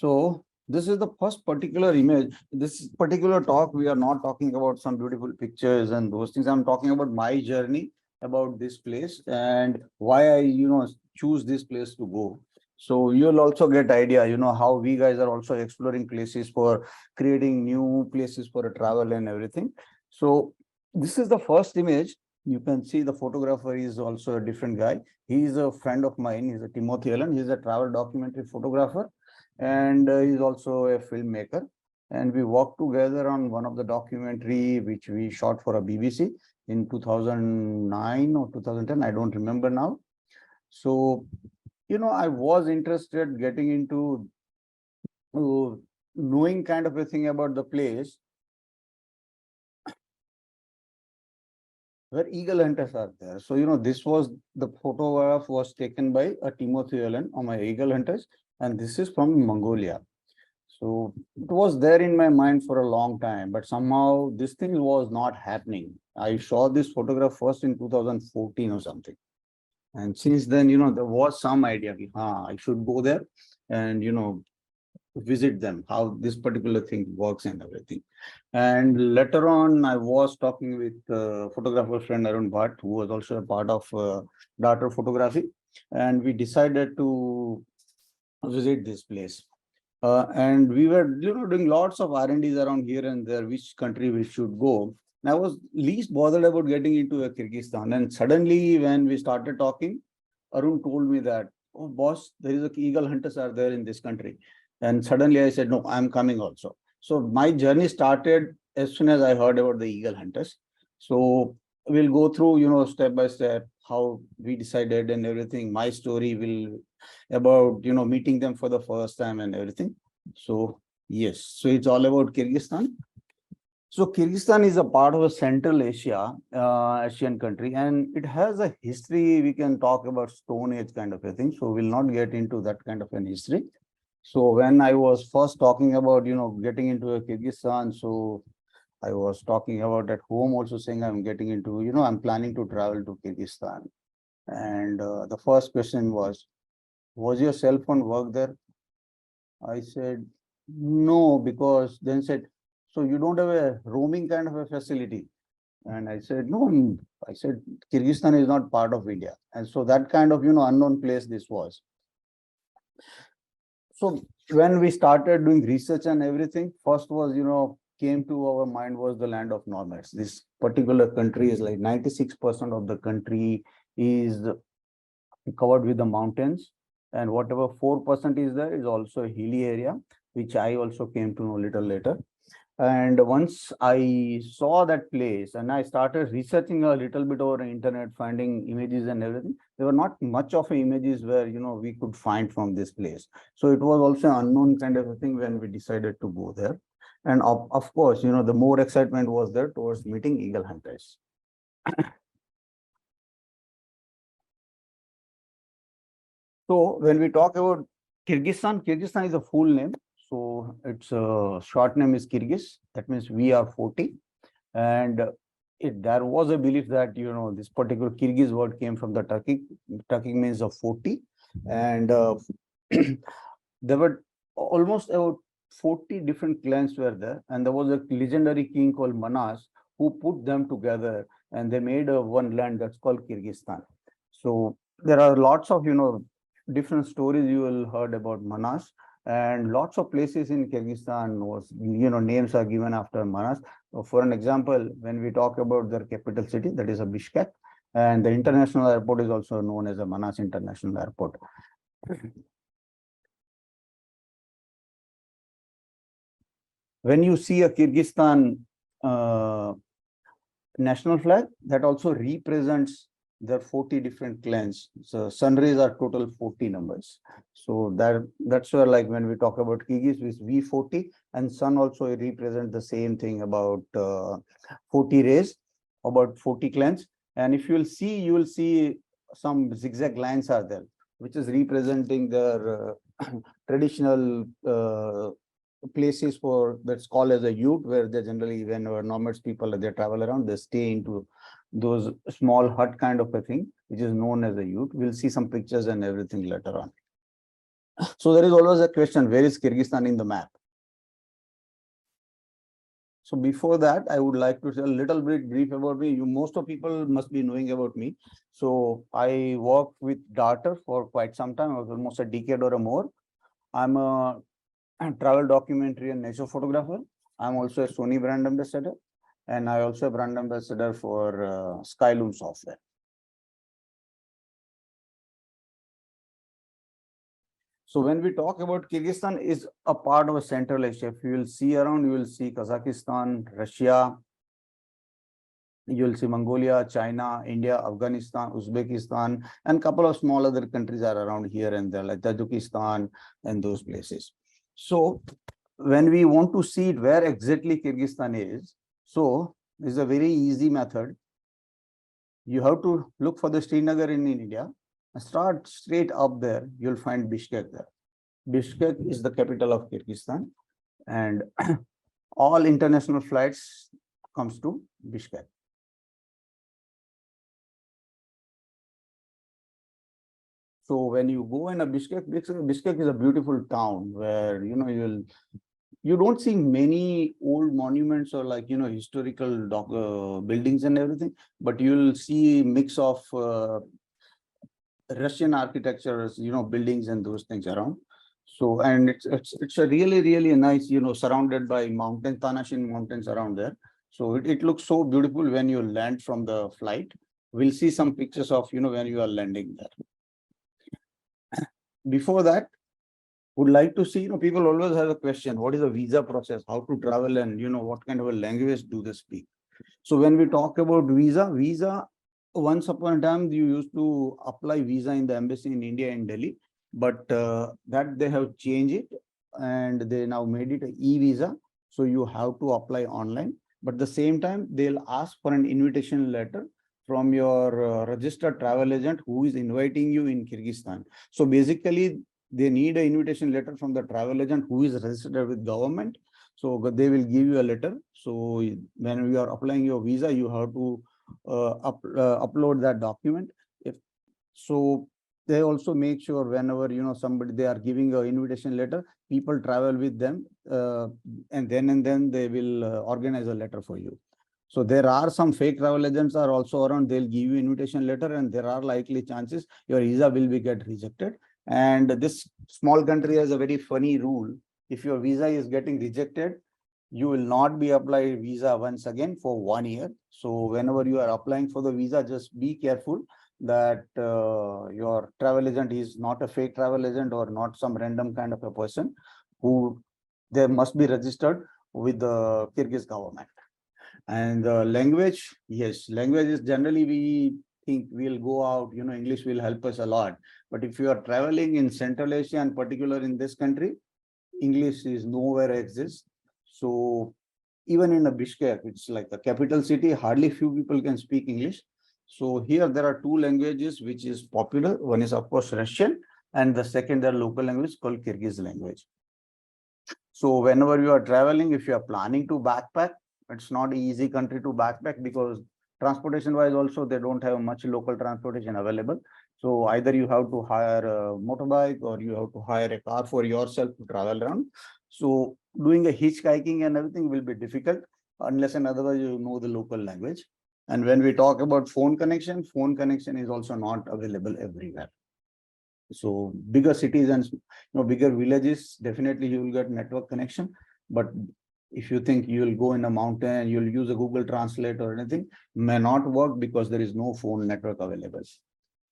So this is the first particular image. This particular talk, we are not talking about some beautiful pictures and those things. I'm talking about my journey about this place and why I, choose this place to go. So you'll also get idea, how we guys are also exploring places for creating new places for a travel and everything. So this is the first image. You can see the photographer is also a different guy. He is a friend of mine. He's a Timothy Allen. He's a travel documentary photographer and he's also a filmmaker. And we worked together on one of the documentary which we shot for a BBC in 2009 or 2010. I don't remember now. So, I was interested getting into knowing kind of a thing about the place where eagle hunters are there. So, this was the photograph was taken by a Timothy Allen on my eagle hunters, and this is from Mongolia. So it was there in my mind for a long time, but somehow this thing was not happening. I saw this photograph first in 2014 or something. And since then, there was some idea, I should go there and, visit them, how this particular thing works and everything. And later on, I was talking with photographer friend Arun Bhatt, who was also a part of Daughter Photography. And we decided to visit this place. And we were, doing lots of R&Ds around here and there, which country we should go. And I was least bothered about getting into a Kyrgyzstan. And suddenly, when we started talking, Arun told me that, oh, boss, there is a eagle hunters are there in this country. And suddenly I said, no, I'm coming also. So my journey started as soon as I heard about the eagle hunters. So we'll go through, step by step, how we decided and everything. My story will about, meeting them for the first time and everything. So yes, so it's all about Kyrgyzstan. So Kyrgyzstan is a part of a Central Asia, Asian country, and it has a history. We can talk about Stone Age kind of a thing. So we'll not get into that kind of an history. So when I was first talking about, getting into a Kyrgyzstan, so I was talking about at home also saying I'm getting into, I'm planning to travel to Kyrgyzstan. And the first question was your cell phone work there? I said, no, because then said, so you don't have a roaming kind of a facility. And I said, no, I said, Kyrgyzstan is not part of India. And so that kind of, unknown place this was. So when we started doing research and everything, first was, came to our mind was the land of nomads. This particular country is like 96% of the country is covered with the mountains, and whatever 4% is there is also a hilly area, which I also came to know a little later. And once I saw that place and I started researching a little bit over the internet, finding images and everything, there were not much of images where, we could find from this place. So it was also an unknown kind of a thing when we decided to go there. And of course, the more excitement was there towards meeting eagle hunters. So when we talk about Kyrgyzstan, Kyrgyzstan is a full name. So its short name is Kyrgyz. That means we are 40. And there was a belief that, this particular Kyrgyz word came from the Turkic. Turkic means of 40. And there were almost about 40 different clans were there. And there was a legendary king called Manas who put them together and they made one land that's called Kyrgyzstan. So there are lots of, different stories you will heard about Manas, and lots of places in Kyrgyzstan was, names are given after Manas. For an example, when we talk about their capital city, that is a Bishkek, and the international airport is also known as a Manas International Airport. When you see a Kyrgyzstan national flag, that also represents there are 40 different clans. So sun rays are total 40 numbers. So that's where, like, when we talk about Kyrgyz with V40, and sun also represent the same thing about 40 rays, about 40 clans. And if you will see some zigzag lines are there, which is representing their traditional places for that's called as a yurt, where they generally, when nomads people they travel around, they stay into those small hut kind of a thing, which is known as a yurt. We'll see some pictures and everything later on. So there is always a question, where is Kyrgyzstan in the map? So before that, I would like to tell a little bit brief about me. Most of people must be knowing about me. So I worked with Data for quite some time, almost a decade or more. I'm a travel documentary and nature photographer. I'm also a Sony brand ambassador, and I also a brand ambassador for Skyloom software. So when we talk about Kyrgyzstan, is a part of a Central Asia. If you will see around, you will see Kazakhstan, Russia, you will see Mongolia, China, India, Afghanistan, Uzbekistan, and couple of small other countries are around here and there, like Tajikistan and those places. So when we want to see where exactly Kyrgyzstan is, so this is a very easy method. You have to look for the Srinagar in India, and start straight up there, you'll find Bishkek there. Bishkek is the capital of Kyrgyzstan, and all international flights comes to Bishkek. So when you go in a Bishkek is a beautiful town where you don't see many old monuments or like historical buildings and everything, but you'll see mix of Russian architectures, buildings and those things around. So and it's a really nice, surrounded by mountains, Tanashin mountains around there. So it looks so beautiful when you land from the flight. We'll see some pictures of when you are landing there. Before that, would like to see, people always have a question, what is the visa process, how to travel, and what kind of a language do they speak? So when we talk about visa, once upon a time, you used to apply visa in the embassy in India in Delhi, but that they have changed it and they now made it an e-visa. So you have to apply online, but at the same time, they'll ask for an invitation letter from your registered travel agent who is inviting you in Kyrgyzstan. So basically, they need an invitation letter from the travel agent who is registered with government. So they will give you a letter. So when you are applying your visa, you have to upload that document. If so, they also make sure whenever somebody they are giving an invitation letter, people travel with them, and then they will organize a letter for you. So there are some fake travel agents are also around. They'll give you invitation letter, and there are likely chances your visa will be get rejected. And this small country has a very funny rule. If your visa is getting rejected, you will not be applied visa once again for 1 year. So whenever you are applying for the visa, just be careful that your travel agent is not a fake travel agent or not some random kind of a person who they must be registered with the Kyrgyz government. And language, yes, language is generally we think we'll go out, English will help us a lot. But if you are traveling in Central Asia and particular in this country, English is nowhere exists. So even in a Bishkek, it's like the capital city, hardly few people can speak English. So here there are two languages which is popular. One is of course Russian, and the second their local language called Kyrgyz language. So whenever you are traveling, if you are planning to backpack, it's not an easy country to backpack because transportation wise also they don't have much local transportation available. So either you have to hire a motorbike or you have to hire a car for yourself to travel around. So doing a hitchhiking and everything will be difficult unless and otherwise you know the local language. And when we talk about phone connection is also not available everywhere. So bigger cities and bigger villages, definitely you will get network connection. But if you think you will go in a mountain, you'll use a Google Translate or anything, may not work because there is no phone network available.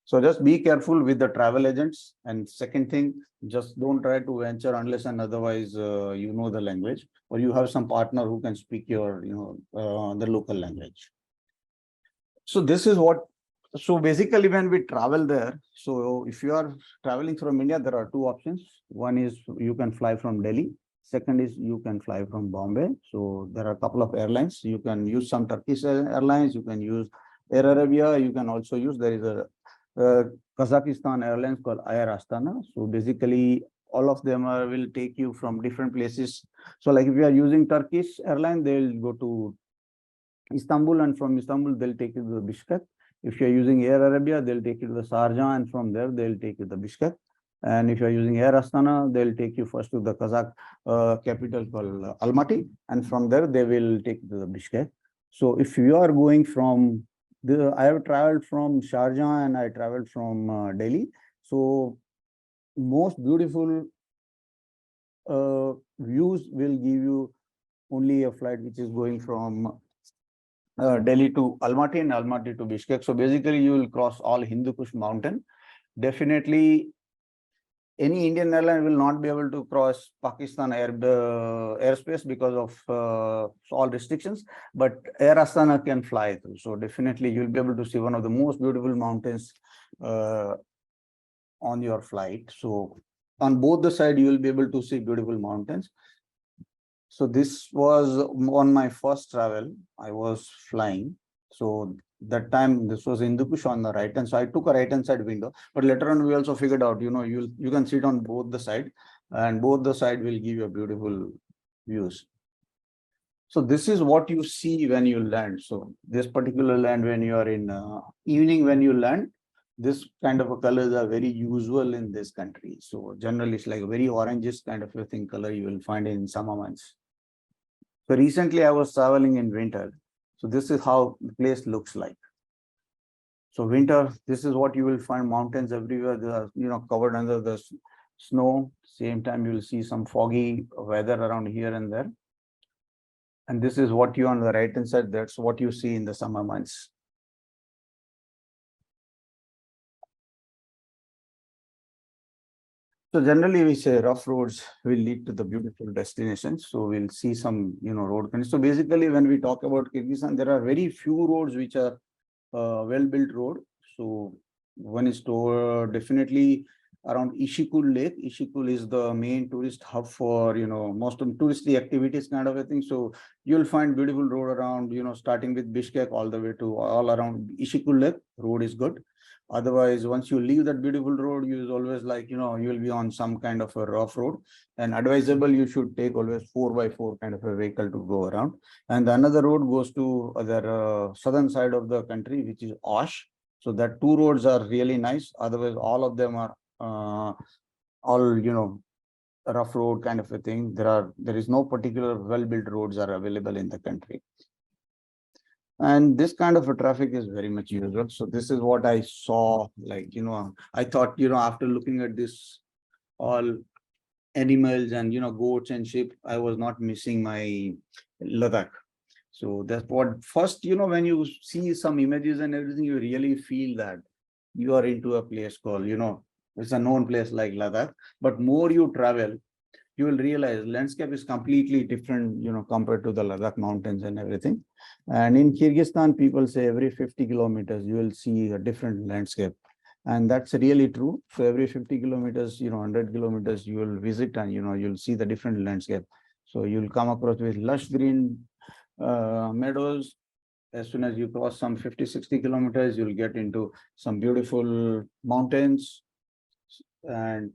So just be careful with the travel agents. And second thing, just don't try to venture unless and otherwise you know the language or you have some partner who can speak your the local language. So this is what. So basically, when we travel there, so if you are traveling from India, there are two options. One is you can fly from Delhi. Second is you can fly from Bombay. So there are a couple of airlines. You can use some Turkish airlines. You can use Air Arabia. You can also use, there is a Kazakhstan airlines called Air Astana. So basically, all of them will take you from different places. So like if you are using Turkish airline, they'll go to Istanbul, and from Istanbul, they'll take you to Bishkek. If you're using Air Arabia, they'll take you to the Sharjah, and from there, they'll take you to Bishkek. And if you are using Air Astana, they'll take you first to the Kazakh capital called Almaty, and from there they will take you to the Bishkek. So if you are going from I have traveled from Sharjah and I traveled from Delhi. So most beautiful views will give you only a flight which is going from Delhi to Almaty and Almaty to Bishkek. So basically, you will cross all Hindu Kush mountain. Definitely, any Indian airline will not be able to cross Pakistan airspace because of all restrictions, but Air Astana can fly through. So definitely, you'll be able to see one of the most beautiful mountains uh, on your flight. So on both the side, you will be able to see beautiful mountains. So this was on my first travel. I was flying. So that time this was in Kush on the right hand. So I took a right hand side window. But later on we also figured out, you can sit on both the side, and both the side will give you a beautiful views. So this is what you see when you land. So this particular land, when you are in evening, when you land, this kind of a colors are very usual in this country. So generally it's like a very orangish kind of a thing color you will find in summer months. So recently I was traveling in winter. So this is how the place looks like. So winter, this is what you will find, mountains everywhere. They are, covered under the snow. Same time, you will see some foggy weather around here and there. And this is what you on the right hand side, that's what you see in the summer months. So generally we say rough roads will lead to the beautiful destinations. So we'll see some, road conditions. So basically when we talk about Kyrgyzstan, there are very few roads which are well-built road. So one is to definitely around Ishikul Lake. Ishikul is the main tourist hub for, most of touristy activities kind of a thing. So you'll find beautiful road around, starting with Bishkek all the way to all around Ishikul Lake. Road is good. Otherwise, once you leave that beautiful road, you is always like, you will be on some kind of a rough road, and advisable, you should take always 4x4 kind of a vehicle to go around. And the another road goes to other southern side of the country, which is Osh. So that two roads are really nice. Otherwise, all of them are all, rough road kind of a thing. There is no particular well-built roads are available in the country. And this kind of a traffic is very much usual. So this is what I saw, like, I thought, after looking at this all animals and, goats and sheep, I was not missing my Ladakh. So that's what first, when you see some images and everything, you really feel that you are into a place called, it's a known place like Ladakh. But more you travel, you will realize landscape is completely different, compared to the Ladakh mountains and everything. And in Kyrgyzstan, people say every 50 kilometers, you will see a different landscape. And that's really true. So every 50 kilometers, 100 kilometers, you will visit and, you'll see the different landscape. So you'll come across with lush green meadows. As soon as you cross some 50, 60 kilometers, you'll get into some beautiful mountains and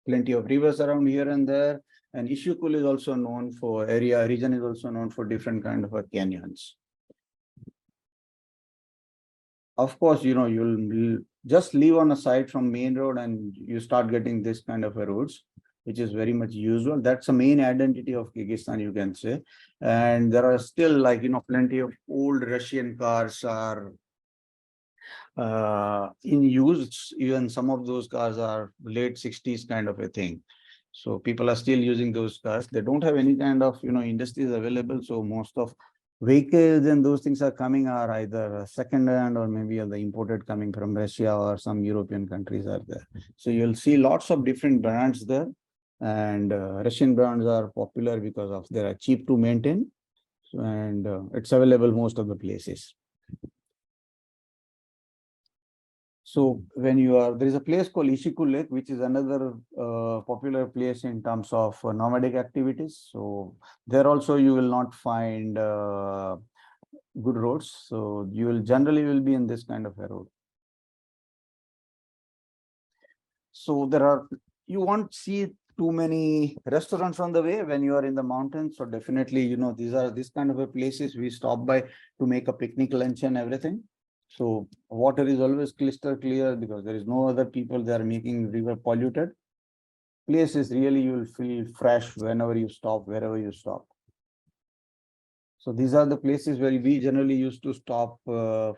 plenty of rivers around here and there. And Ishikul is also known for region is also known for different kind of canyons. Of course, you'll just leave on a side from main road and you start getting this kind of a roads, which is very much usual. That's the main identity of Kyrgyzstan, you can say. And there are still like, plenty of old Russian cars are in use. Even some of those cars are late 60s kind of a thing. So people are still using those cars. They don't have any kind of, industries available. So most of vehicles and those things are coming are either second hand or maybe are the imported coming from Russia or some European countries are there. So you'll see lots of different brands there. And Russian brands are popular because of they are cheap to maintain. And it's available most of the places. So when there is a place called Ishikul Lake, which is another popular place in terms of nomadic activities. So there also you will not find good roads. So you will generally be in this kind of a road. So you won't see too many restaurants on the way when you are in the mountains. So definitely, these are this kind of a places we stop by to make a picnic lunch and everything. So water is always crystal clear because there is no other people, they are making river polluted. Place is really, you will feel fresh whenever you stop, wherever you stop. So these are the places where we generally used to stop for,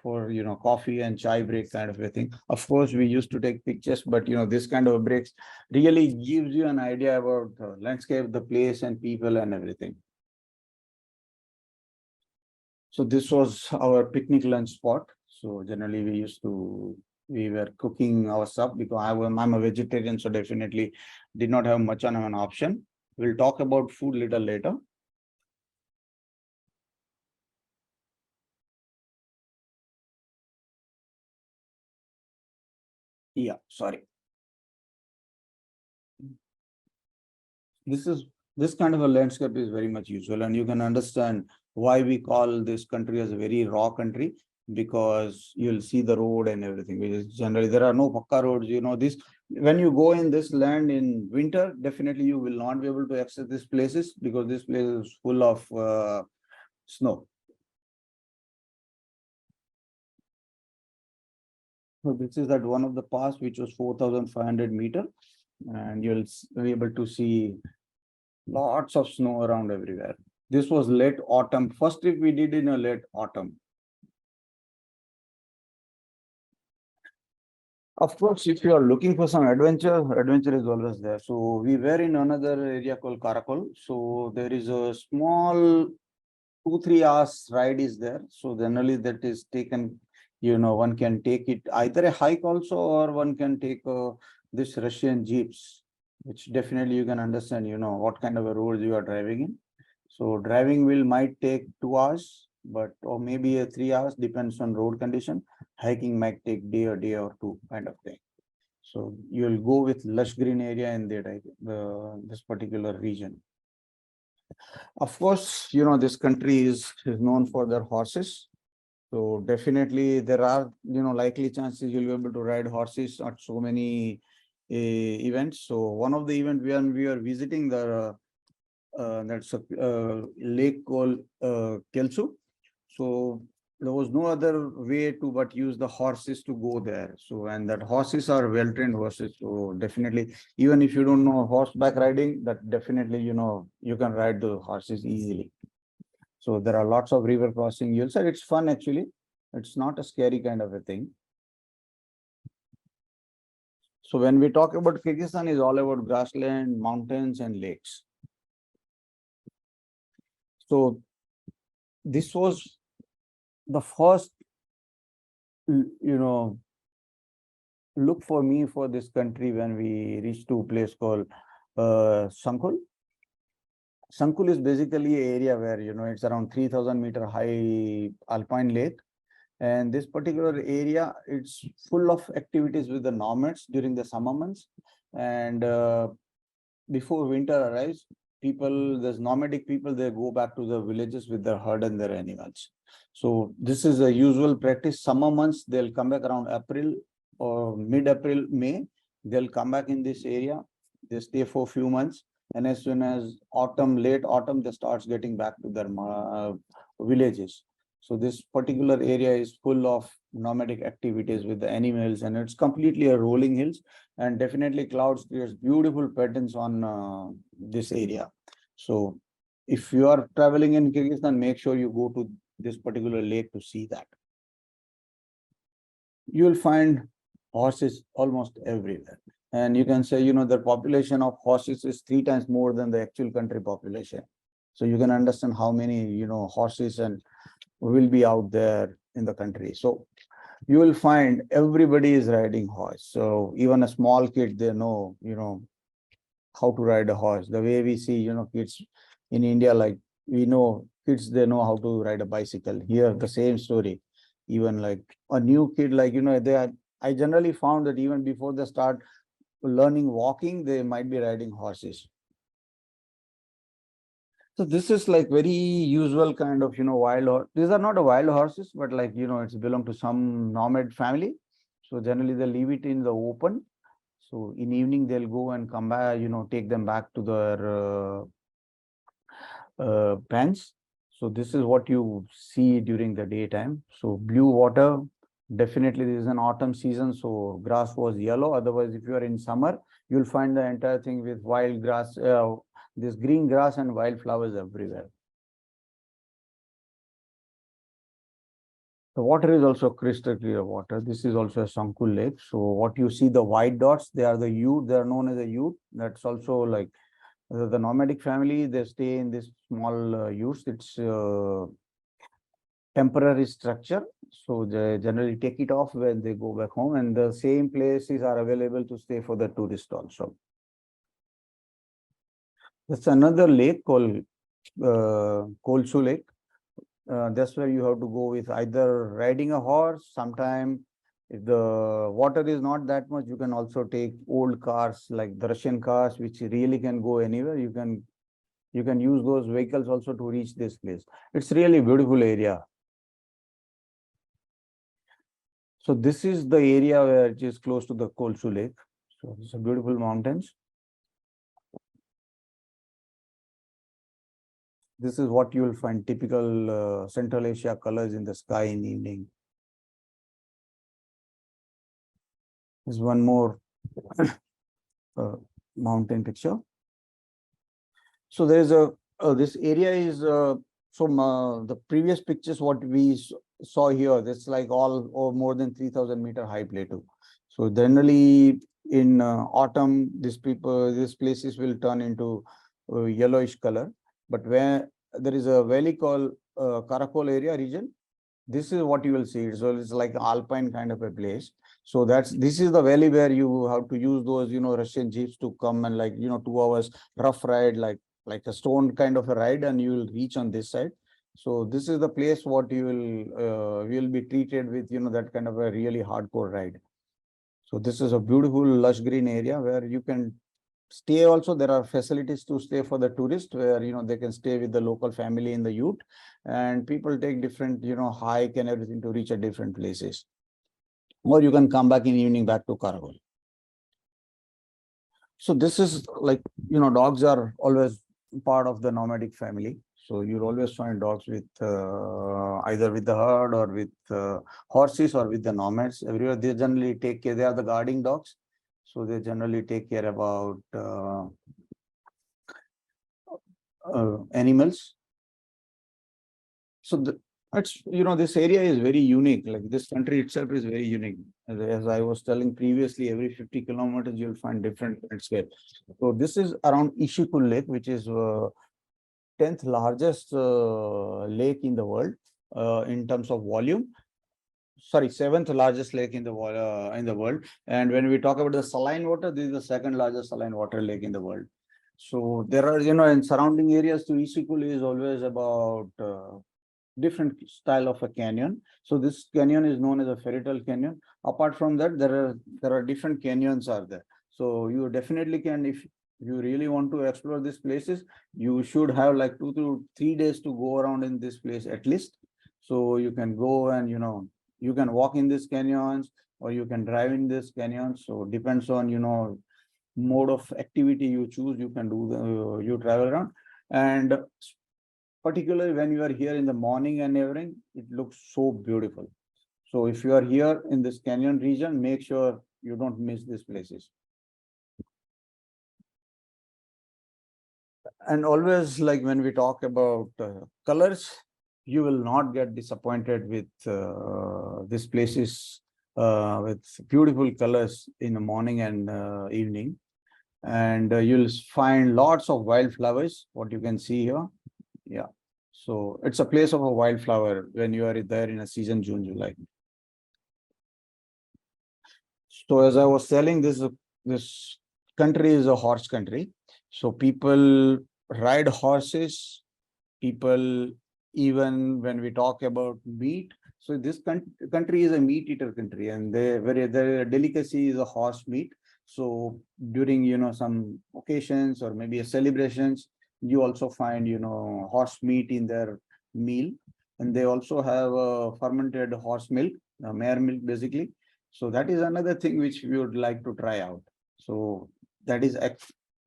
coffee and chai break kind of a thing. Of course, we used to take pictures, but this kind of breaks really gives you an idea about the landscape, the place and people and everything. So this was our picnic lunch spot. So generally we were cooking our stuff because I'm a vegetarian, so definitely did not have much of an option. We'll talk about food little later. Yeah, sorry. This kind of a landscape is very much usual, and you can understand why we call this country as a very raw country, because you'll see the road and everything, which is generally there are no pakka roads. This, when you go in this land in winter, definitely you will not be able to access these places because this place is full of snow. So this is that one of the pass which was 4,500 meter, and you'll be able to see lots of snow around everywhere. This was late autumn. First trip we did in a late autumn. Of course, if you are looking for some adventure is always there. So we were in another area called Karakol. So there is a small 2-3 hours ride is there. So generally that is taken, one can take it either a hike also, or one can take this Russian jeeps, which definitely you can understand, what kind of a road you are driving in. So driving will might take 2 hours, but or maybe a 3 hours, depends on road condition. Hiking might take day or two kind of thing. So you'll go with lush green area in this particular region. Of course, this country is known for their horses. So definitely there are, likely chances you'll be able to ride horses at so many events. So one of the event when we are visiting the that's a lake called Kelsu. So there was no other way to but use the horses to go there. So, and that horses are well-trained horses. So definitely, even if you don't know horseback riding, that definitely, you can ride the horses easily. So there are lots of river crossing. You'll say it's fun actually. It's not a scary kind of a thing. So when we talk about Kyrgyzstan, is all about grassland, mountains, and lakes. So this was the first, look for me for this country when we reached to a place called Sankul. Sankul is basically an area where, it's around 3,000-meter high alpine lake. And this particular area, it's full of activities with the nomads during the summer months. And before winter arrives, there's nomadic people, they go back to the villages with their herd and their animals. So this is a usual practice. Summer months, they'll come back around April or mid-April, May. They'll come back in this area. They stay for a few months. And as soon as late autumn, they start getting back to their villages. So this particular area is full of nomadic activities with the animals, and it's completely a rolling hills, and definitely clouds creates beautiful patterns on this area. So if you are traveling in Kyrgyzstan, make sure you go to this particular lake to see that. You will find horses almost everywhere. And you can say, the population of horses is 3 times more than the actual country population. So you can understand how many, horses and will be out there in the country. So you will find everybody is riding horse. So even a small kid, they know, how to ride a horse. The way we see, kids in India, like we know kids, they know how to ride a bicycle. Here, the same story. Even like a new kid, like, I generally found that even before they start learning walking, they might be riding horses. So this is like very usual kind of, wild horse. These are not a wild horses, but like, it's belong to some nomad family. So generally they leave it in the open. So in evening, they'll go and come back, take them back to their pens. So this is what you see during the daytime. So blue water, Definitely, this is an autumn season, so grass was yellow. Otherwise, if you are in summer, you'll find the entire thing with wild grass, this green grass and wildflowers everywhere. The water is also crystal clear water. This is also a Sankul lake. So what you see, the white dots, they are the Ute. They are known as a Ute. That's also like the nomadic family. They stay in this small Utes. It's temporary structure. So they generally take it off when they go back home, and the same places are available to stay for the tourist also. That's another lake called Kolsu Lake. That's where you have to go with either riding a horse. Sometime, if the water is not that much, you can also take old cars like the Russian cars, which really can go anywhere. You can use those vehicles also to reach this place. It's really beautiful area. So this is the area where it is close to the Kolsu Lake. So it's a beautiful mountains. This is what you will find typical Central Asia colors in the sky in the evening. There's one more mountain picture. So there's a this area is from the previous pictures what we saw here. That's like all or more than 3,000-meter high plateau. So generally in autumn, these places will turn into yellowish color. But where there is a valley called Karakol area region, this is what you will see. So it's like alpine kind of a place. So this is the valley where you have to use those, Russian jeeps to come and like, 2 hours rough ride, like a stone kind of a ride, and you will reach on this side. So this is the place what you will be treated with, that kind of a really hardcore ride. So this is a beautiful lush green area where you can stay also. There are facilities to stay for the tourist where, they can stay with the local family in the ute, and people take different, hike and everything to reach at different places. Or you can come back in evening back to Karagol. So this is like, dogs are always part of the nomadic family. So you'll always find dogs with either with the herd or with horses or with the nomads. Everywhere they generally take care. They are the guarding dogs. So they generally take care about animals. So it's, this area is very unique. Like this country itself is very unique. As I was telling previously, every 50 kilometers you'll find different landscape. So this is around Ishikul Lake, which is 10th largest lake in the world in terms of volume. Sorry, 7th largest lake in the world. And when we talk about the saline water, this is the 2nd largest saline water lake in the world. So there are, in surrounding areas to Ishikul is always about different style of a canyon. So this canyon is known as a fairy tale canyon. Apart from that, there are different canyons are there. So you definitely can, if you really want to explore these places, you should have like 2 to 3 days to go around in this place at least. So you can go and you can walk in these canyons or you can drive in this canyon. So depends on mode of activity you choose. You can do you travel around, and particularly when you are here in the morning and everything, it looks so beautiful. So if you are here in this canyon region, make sure you don't miss these places. And always, like when we talk about colors, you will not get disappointed with these places with beautiful colors in the morning and evening. And you'll find lots of wildflowers, what you can see here. Yeah. So it's a place of a wildflower when you are there in a season, June, July. So as I was telling, this country is a horse country. So people ride horses. People, even when we talk about meat, so this country is a meat eater country, and their delicacy is a horse meat. So during some occasions or maybe a celebrations, you also find horse meat in their meal, and they also have fermented horse milk, mare milk basically. So that is another thing which we would like to try out. So that is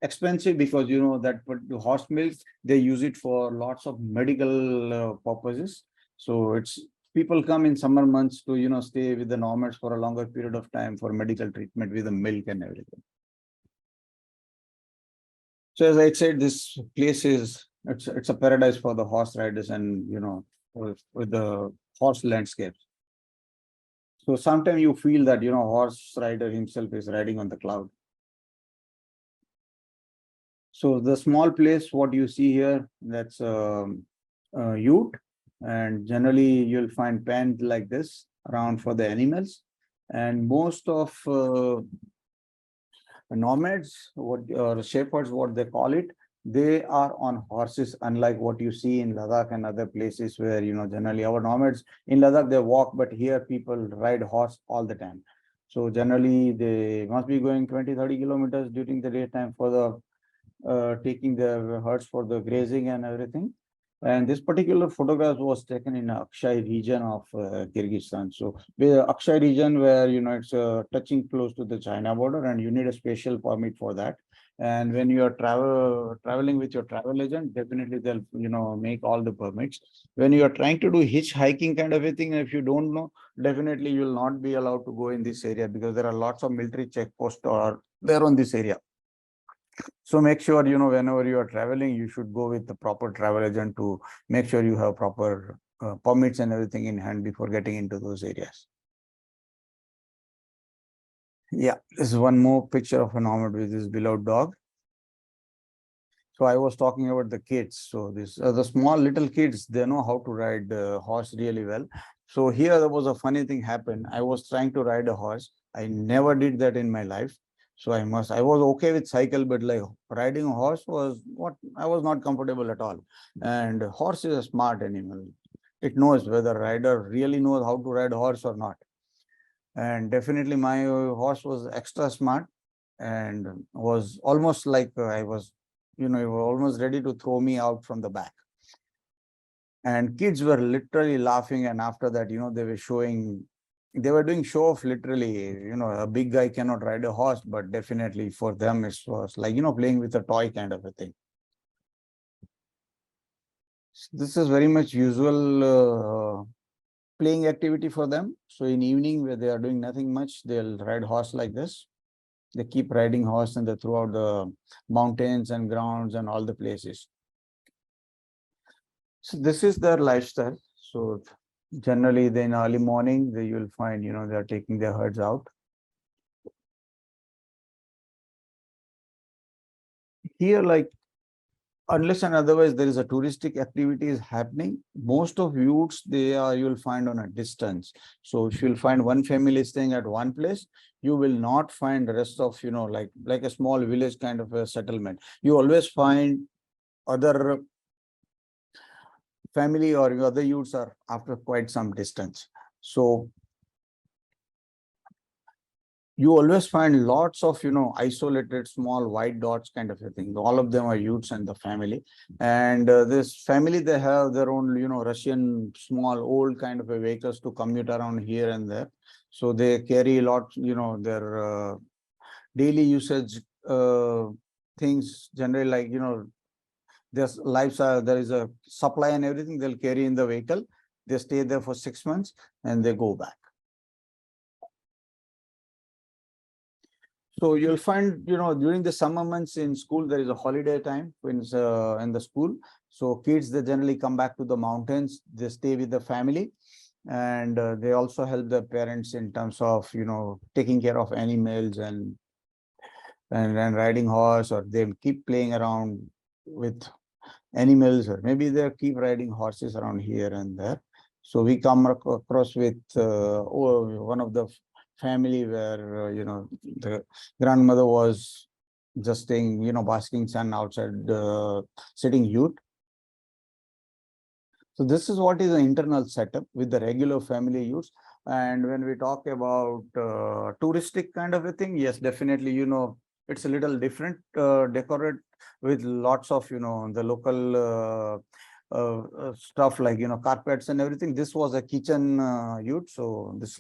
expensive because that but the horse milk, they use it for lots of medical purposes. So it's people come in summer months to, stay with the nomads for a longer period of time for medical treatment with the milk and everything. So as I said, this place is, it's a paradise for the horse riders and, with the horse landscapes. So sometimes you feel that, horse rider himself is riding on the cloud. So the small place, what you see here, that's a ute, and generally you'll find pens like this around for the animals. And most of nomads, what or shepherds, what they call it, they are on horses, unlike what you see in Ladakh and other places where, generally our nomads in Ladakh, they walk, but here people ride horse all the time. So generally they must be going 20-30 kilometers during the daytime for the taking their herds for the grazing and everything. And this particular photograph was taken in Akshay region of Kyrgyzstan. So the Akshay region where, it's touching close to the China border, and you need a special permit for that. And when you are traveling with your travel agent, definitely they'll, make all the permits. When you are trying to do hitchhiking kind of a thing, if you don't know, definitely you will not be allowed to go in this area because there are lots of military checkposts or there on this area. So make sure, whenever you are traveling, you should go with the proper travel agent to make sure you have proper permits and everything in hand before getting into those areas. Yeah, this is one more picture of a nomad with his beloved dog. So I was talking about the kids. So this the small little kids, they know how to ride horse really well. So here there was a funny thing happened. I was trying to ride a horse. I never did that in my life. So I was okay with cycle, but like riding a horse was what I was not comfortable at all. And horse is a smart animal. It knows whether rider really knows how to ride a horse or not. And definitely my horse was extra smart and was almost like I was, you were almost ready to throw me out from the back. And kids were literally laughing. And after that, they were doing show off literally. A big guy cannot ride a horse, but definitely for them, it was like, playing with a toy kind of a thing. This is very much usual playing activity for them. So in evening, where they are doing nothing much, they'll ride horse like this. They keep riding horse and they throughout the mountains and grounds and all the places. So this is their lifestyle. So generally, then early morning, you'll find, they are taking their herds out. Here, like, unless and otherwise there is a touristic activity is happening, most of youths, you'll find on a distance. So if you'll find one family staying at one place, you will not find the rest of, like a small village kind of a settlement. You always find other family or other youths are after quite some distance. So you always find lots of, isolated small white dots kind of a thing. All of them are youths and the family. And this family, they have their own, Russian small old kind of a vehicles to commute around here and there. So they carry a lot, their daily usage things, generally like, their lifestyle, there is a supply and everything they'll carry in the vehicle. They stay there for 6 months and they go back. So you'll find, during the summer months in school, there is a holiday time when in the school. So kids, they generally come back to the mountains, they stay with the family, and they also help their parents in terms of, taking care of animals and riding horse, or they keep playing around with animals, or maybe they keep riding horses around here and there. So we come across with one of the family where, the grandmother was just staying, basking sun outside sitting ute. So this is what is the internal setup with the regular family use. And when we talk about touristic kind of a thing, yes, definitely, it's a little different, decorate with lots of, the local stuff like, carpets and everything. This was a kitchen ute. So this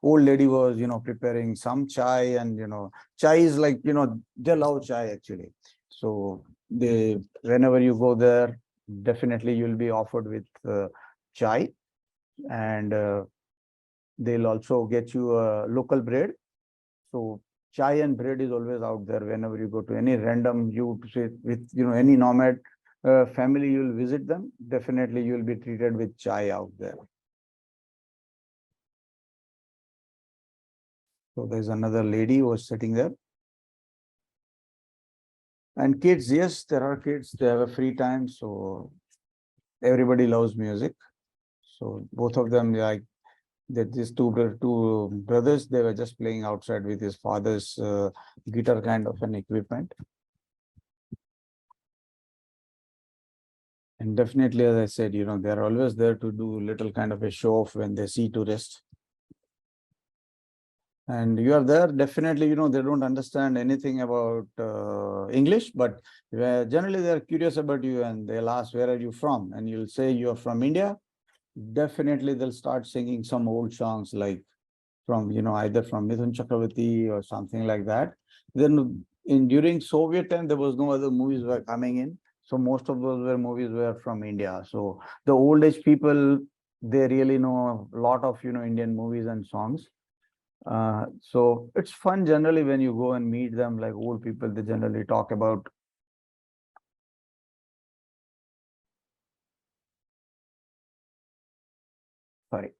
old lady was, preparing some chai, and, chai is like, they love chai actually. So whenever you go there, definitely you'll be offered with chai. and they'll also get you a local bread. So chai and bread is always out there whenever you go to any random you with any nomad family, you'll visit them. Definitely, you'll be treated with chai out there. So there's another lady who was sitting there. And kids, yes, there are kids. They have a free time, so everybody loves music. So both of them, like that, these two brothers, they were just playing outside with his father's guitar kind of an equipment. And definitely, as I said, they're always there to do little kind of a show off when they see tourists. And you are there, definitely, they don't understand anything about English, but generally they're curious about you and they'll ask, where are you from? And you'll say you're from India. Definitely, they'll start singing some old songs like from, either from Mithun Chakravarti or something like that. Then during Soviet time, there was no other movies were coming in. So most of those movies were from India. So the old age people, they really know a lot of, Indian movies and songs. So it's fun generally when you go and meet them, like old people, they generally talk about. Sorry.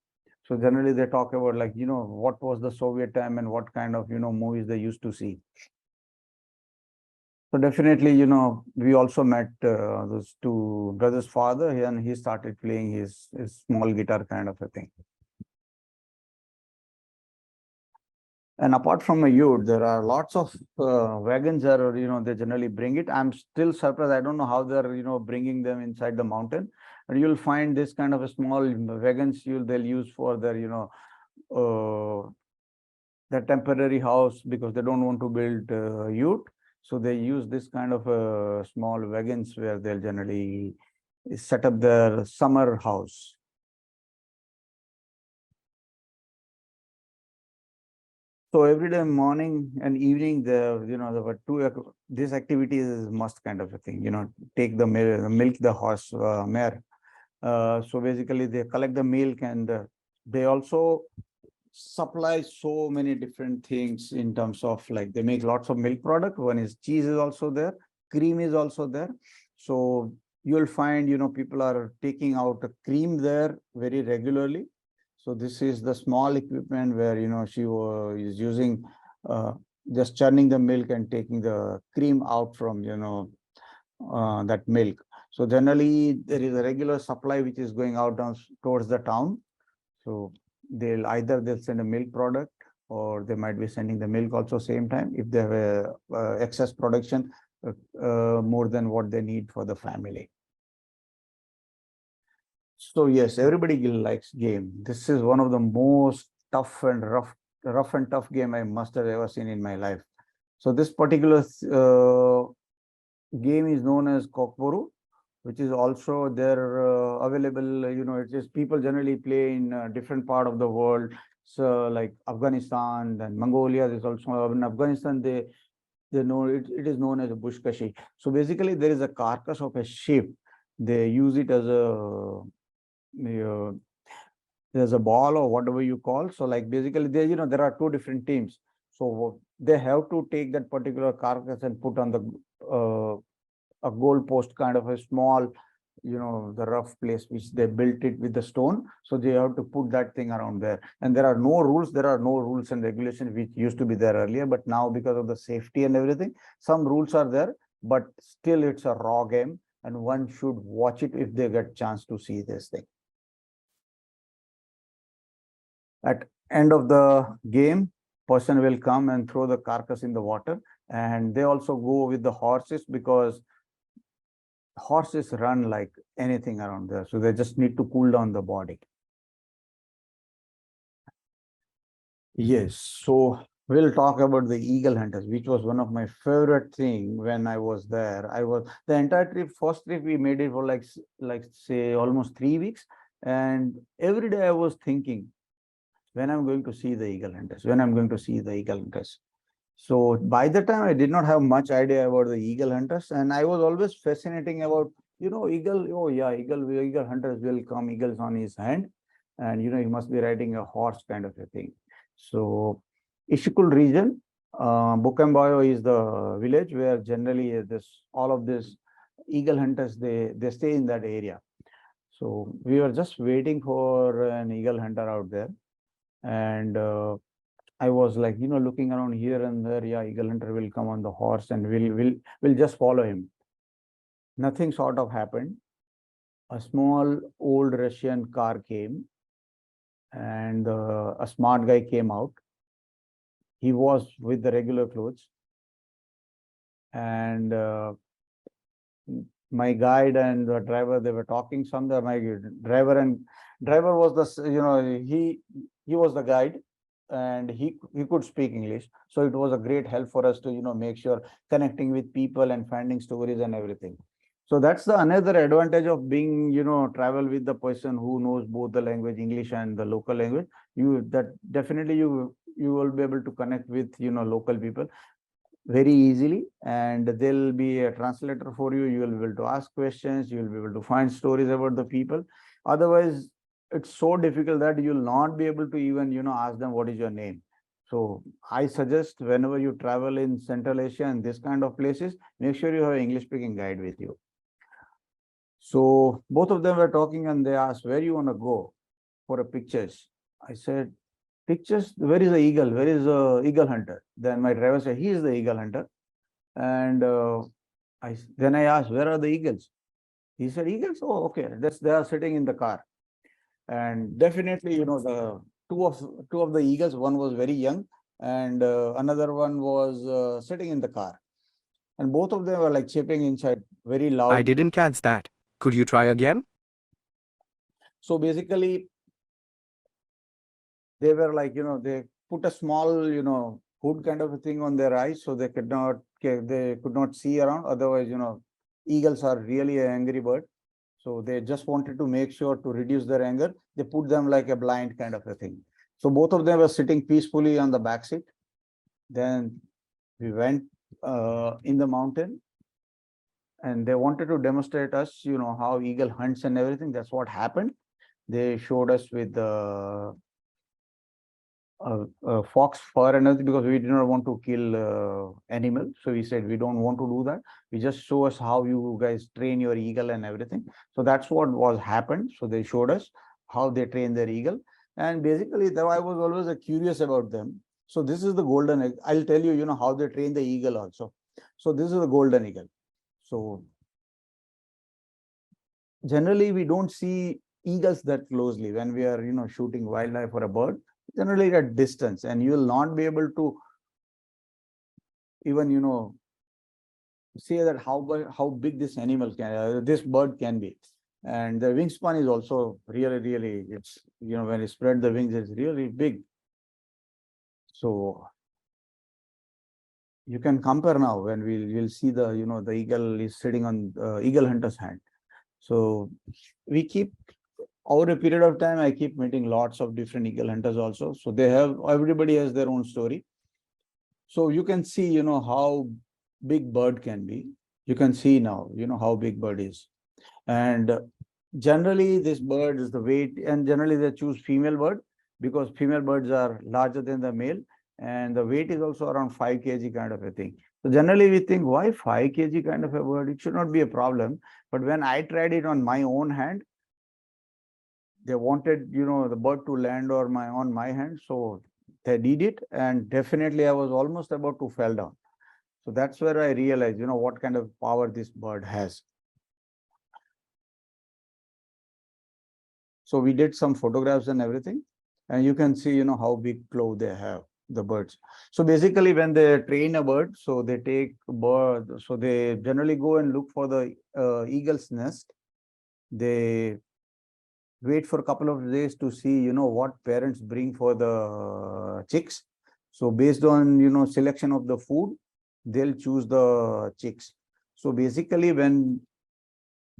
So generally they talk about like, what was the Soviet time and what kind of, movies they used to see. So definitely, we also met those two brothers' father, and he started playing his small guitar kind of a thing. And apart from a yurt, there are lots of wagons are, they generally bring it. I'm still surprised. I don't know how they're, bringing them inside the mountain. And you'll find this kind of a small wagons they'll use for their, their temporary house because they don't want to build yurt. So they use this kind of small wagons where they'll generally set up their summer house. So every day morning and evening, there were this activity is must kind of a thing, take the milk the horse mare. So basically they collect the milk and they also supply so many different things in terms of like they make lots of milk product. One is cheese is also there, cream is also there. So you'll find, people are taking out the cream there very regularly. So this is the small equipment where, she is using just churning the milk and taking the cream out from, that milk. So generally there is a regular supply which is going out down towards the town. So they'll send a milk product or they might be sending the milk also same time if they have a excess production more than what they need for the family. So yes, everybody likes game. This is one of the most rough and tough game I must have ever seen in my life. So this particular game is known as Kokboru, which is also there available. It is people generally play in different part of the world. So like Afghanistan and Mongolia, there's also in Afghanistan, they know it is known as a bushkashi. So basically there is a carcass of a sheep. They use it as a there's a ball or whatever you call. So like basically there are two different teams. So they have to take that particular carcass and put on the a goal post kind of a small, the rough place which they built it with the stone. So they have to put that thing around there. And there are no rules. There are no rules and regulations which used to be there earlier. But now because of the safety and everything, some rules are there. But still it's a raw game. And one should watch it if they get chance to see this thing. At end of the game, person will come and throw the carcass in the water. And they also go with the horses because horses run like anything around there. So they just need to cool down the body. Yes. So we'll talk about the eagle hunters, which was one of my favorite thing when I was there. I was the entire trip, first trip we made it for like say almost 3 weeks. And every day I was thinking, when I'm going to see the eagle hunters, when I'm going to see the eagle hunters. So by the time I did not have much idea about the eagle hunters, and I was always fascinating about, eagle. Oh yeah, eagle hunters will come, eagles on his hand. and he must be riding a horse kind of a thing. So Ishikul region, Bukambayo is the village where generally this all of this eagle hunters they stay in that area. So we were just waiting for an eagle hunter out there, and I was like looking around here and there. Yeah, eagle hunter will come on the horse, and we'll just follow him. Nothing sort of happened. A small old Russian car came, and a smart guy came out. He was with the regular clothes, and my guide and the driver, they were talking something. My driver was the he was the guide, and he could speak English, so it was a great help for us to make sure connecting with people and finding stories and everything. So that's the another advantage of being travel with the person who knows both the language, English and the local language. You will be able to connect with local people very easily, and there'll be a translator for you. You will be able to ask questions, you will be able to find stories about the people. Otherwise, it's so difficult that you'll not be able to even ask them what is your name. So I suggest whenever you travel in Central Asia and this kind of places, make sure you have an English speaking guide with you. So both of them were talking, and they asked, where you want to go for a pictures? I said, pictures, where is the eagle? Where is the eagle hunter? Then my driver said, he is the eagle hunter. And then I asked, where are the eagles? He said, eagles? Oh, okay. They are sitting in the car. And definitely, the two of the eagles, one was very young, and another one was sitting in the car. And both of them were like chirping inside very loud. I didn't catch that. Could you try again? So basically, they were like, they put a small, hood kind of a thing on their eyes, so they could not see around. Otherwise, eagles are really an angry bird. So they just wanted to make sure to reduce their anger. They put them like a blind kind of a thing. So both of them were sitting peacefully on the back seat. Then we went in the mountain, and they wanted to demonstrate us, how eagle hunts and everything. That's what happened. They showed us with the fox fur and everything, because we did not want to kill animal. So we said we don't want to do that. We just show us how you guys train your eagle and everything. So that's what was happened. So they showed us how they train their eagle. And basically, though I was always curious about them. So this is the golden egg. I'll tell you, how they train the eagle also. So this is the golden eagle. So generally, we don't see eagles that closely when we are, shooting wildlife or a bird. Generally at distance, and you will not be able to even say that how big this animal can this bird can be. And the wingspan is also really it's when you spread the wings, it's really big. So you can compare now when we'll see the the eagle is sitting on eagle hunter's hand. So we keep over a period of time, I keep meeting lots of different eagle hunters also. So everybody has their own story. So you can see, how big bird can be. You can see now, how big bird is. And generally this bird is the weight, and generally they choose female bird because female birds are larger than the male, and the weight is also around 5 kg kind of a thing. So generally we think, why 5 kg kind of a bird? It should not be a problem. But when I tried it on my own hand, they wanted, the bird to land on my hand. So they did it, and definitely I was almost about to fall down. So that's where I realized, what kind of power this bird has. So we did some photographs and everything, and you can see, how big claw they have, the birds. So basically, when they train a bird, so they take a bird, so they generally go and look for the eagle's nest. They wait for a couple of days to see, what parents bring for the chicks. So based on, selection of the food, they'll choose the chicks. So basically, when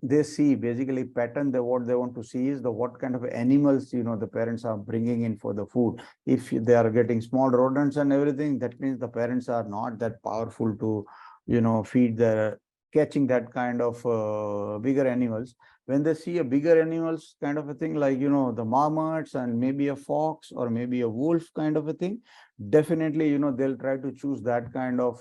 they see basically pattern, what they want to see is what kind of animals, the parents are bringing in for the food. If they are getting small rodents and everything, that means the parents are not that powerful to, feed their catching that kind of bigger animals. When they see a bigger animals kind of a thing, like, the marmots and maybe a fox or maybe a wolf kind of a thing, definitely, they'll try to choose that kind of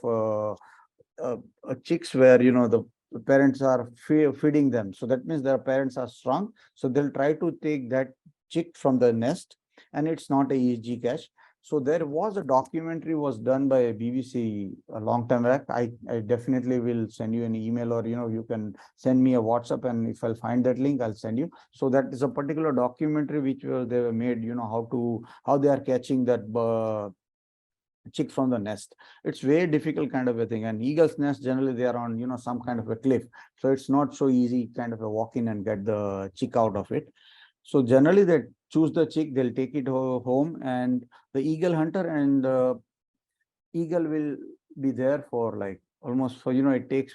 chicks where, the parents are feeding them. So that means their parents are strong. So they'll try to take that chick from the nest, and it's not a easy catch. So there was a documentary was done by BBC a long time back. I definitely will send you an email, or you can send me a WhatsApp, and if I'll find that link, I'll send you. So that is a particular documentary which they were made, how they are catching that chick from the nest. It's very difficult kind of a thing. And eagle's nest, generally they are on, some kind of a cliff. So it's not so easy kind of a walk in and get the chick out of it. So generally they choose the chick, they'll take it home, and the eagle hunter and eagle will be there for like almost for, it takes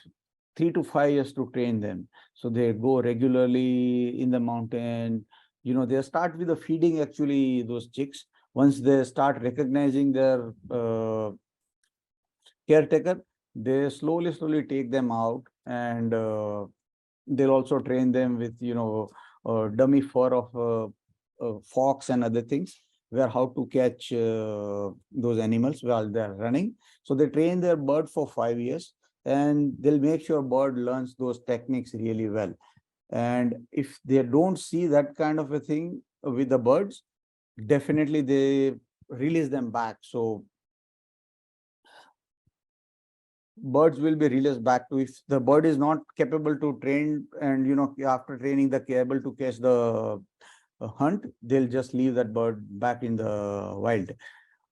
3 to 5 years to train them. So they go regularly in the mountain. They start with the feeding actually those chicks. Once they start recognizing their caretaker, they slowly take them out, and they'll also train them with, dummy fur of fox and other things, where how to catch those animals while they're running. So they train their bird for 5 years, and they'll make sure bird learns those techniques really well. And if they don't see that kind of a thing with the birds, definitely they release them back. So birds will be released back to, if the bird is not capable to train, and after training the able to catch the hunt, they'll just leave that bird back in the wild,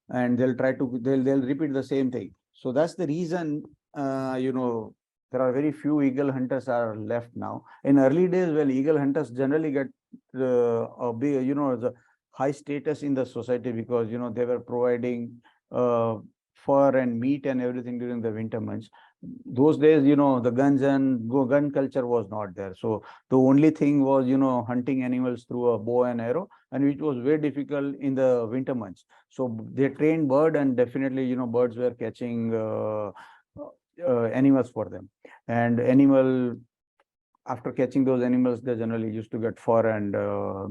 and they'll repeat the same thing. So that's the reason, there are very few eagle hunters are left now. In early days, well, eagle hunters generally get a big, the high status in the society, because they were providing uh, fur and meat and everything during the winter months. Those days, the guns and gun culture was not there. So the only thing was, hunting animals through a bow and arrow, and which was very difficult in the winter months. So they trained bird, and definitely, birds were catching animals for them. And after catching those animals, they generally used to get fur and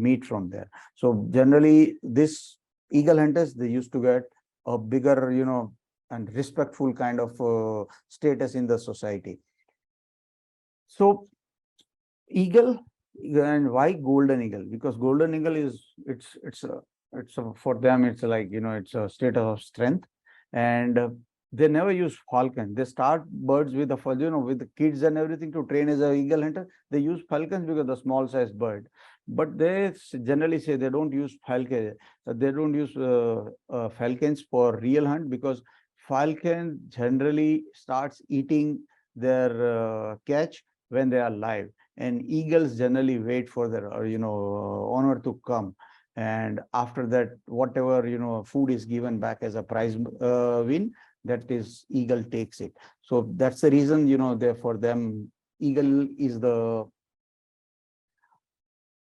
meat from there. So generally, this eagle hunters, they used to get a bigger, and respectful kind of status in the society. So eagle, and why golden eagle? Because golden eagle is, for them, it's like, it's a status of strength. And they never use falcon. They start birds with with the kids and everything to train as a eagle hunter. They use falcons because the small size bird. But they generally say they don't use falcon. They don't use falcons for real hunt, because falcon generally starts eating their catch when they are live, and eagles generally wait for their owner to come, and after that, whatever food is given back as a prize win, that is eagle takes it. So that's the reason, there for them, eagle is the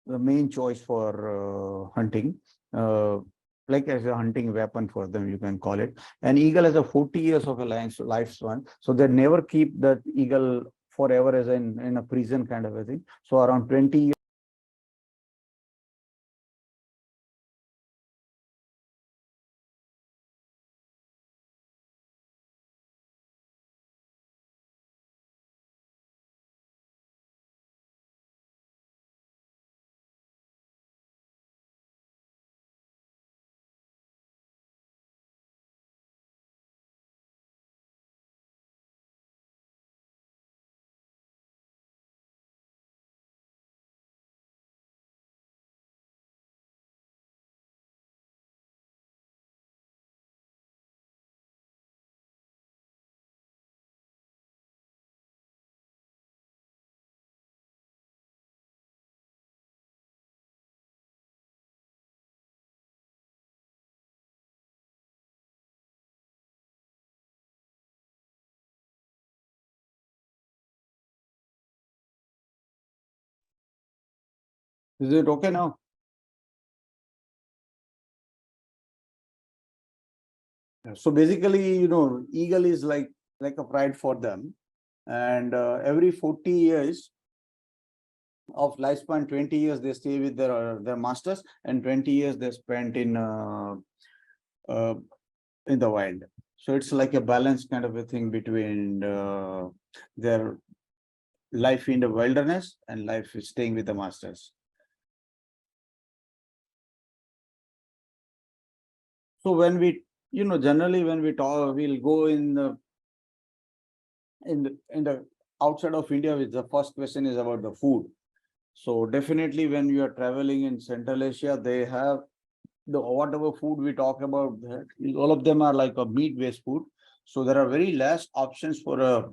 main choice for hunting, uh, like as a hunting weapon for them, you can call it. And eagle has a 40 years of a lifespan, so they never keep that eagle forever as in a prison kind of a thing. So around 20 years. Is it okay now? So basically, eagle is like a pride for them. And every 40 years of lifespan, 20 years they stay with their masters, and 20 years they spent uh, in the wild. So it's like a balance kind of a thing between their life in the wilderness and life staying with the masters. So when we, generally when we talk, we'll go in the outside of India, with the first question is about the food. So definitely when you are traveling in Central Asia, they have the whatever food we talk about, all of them are like a meat-based food. So there are very less options for a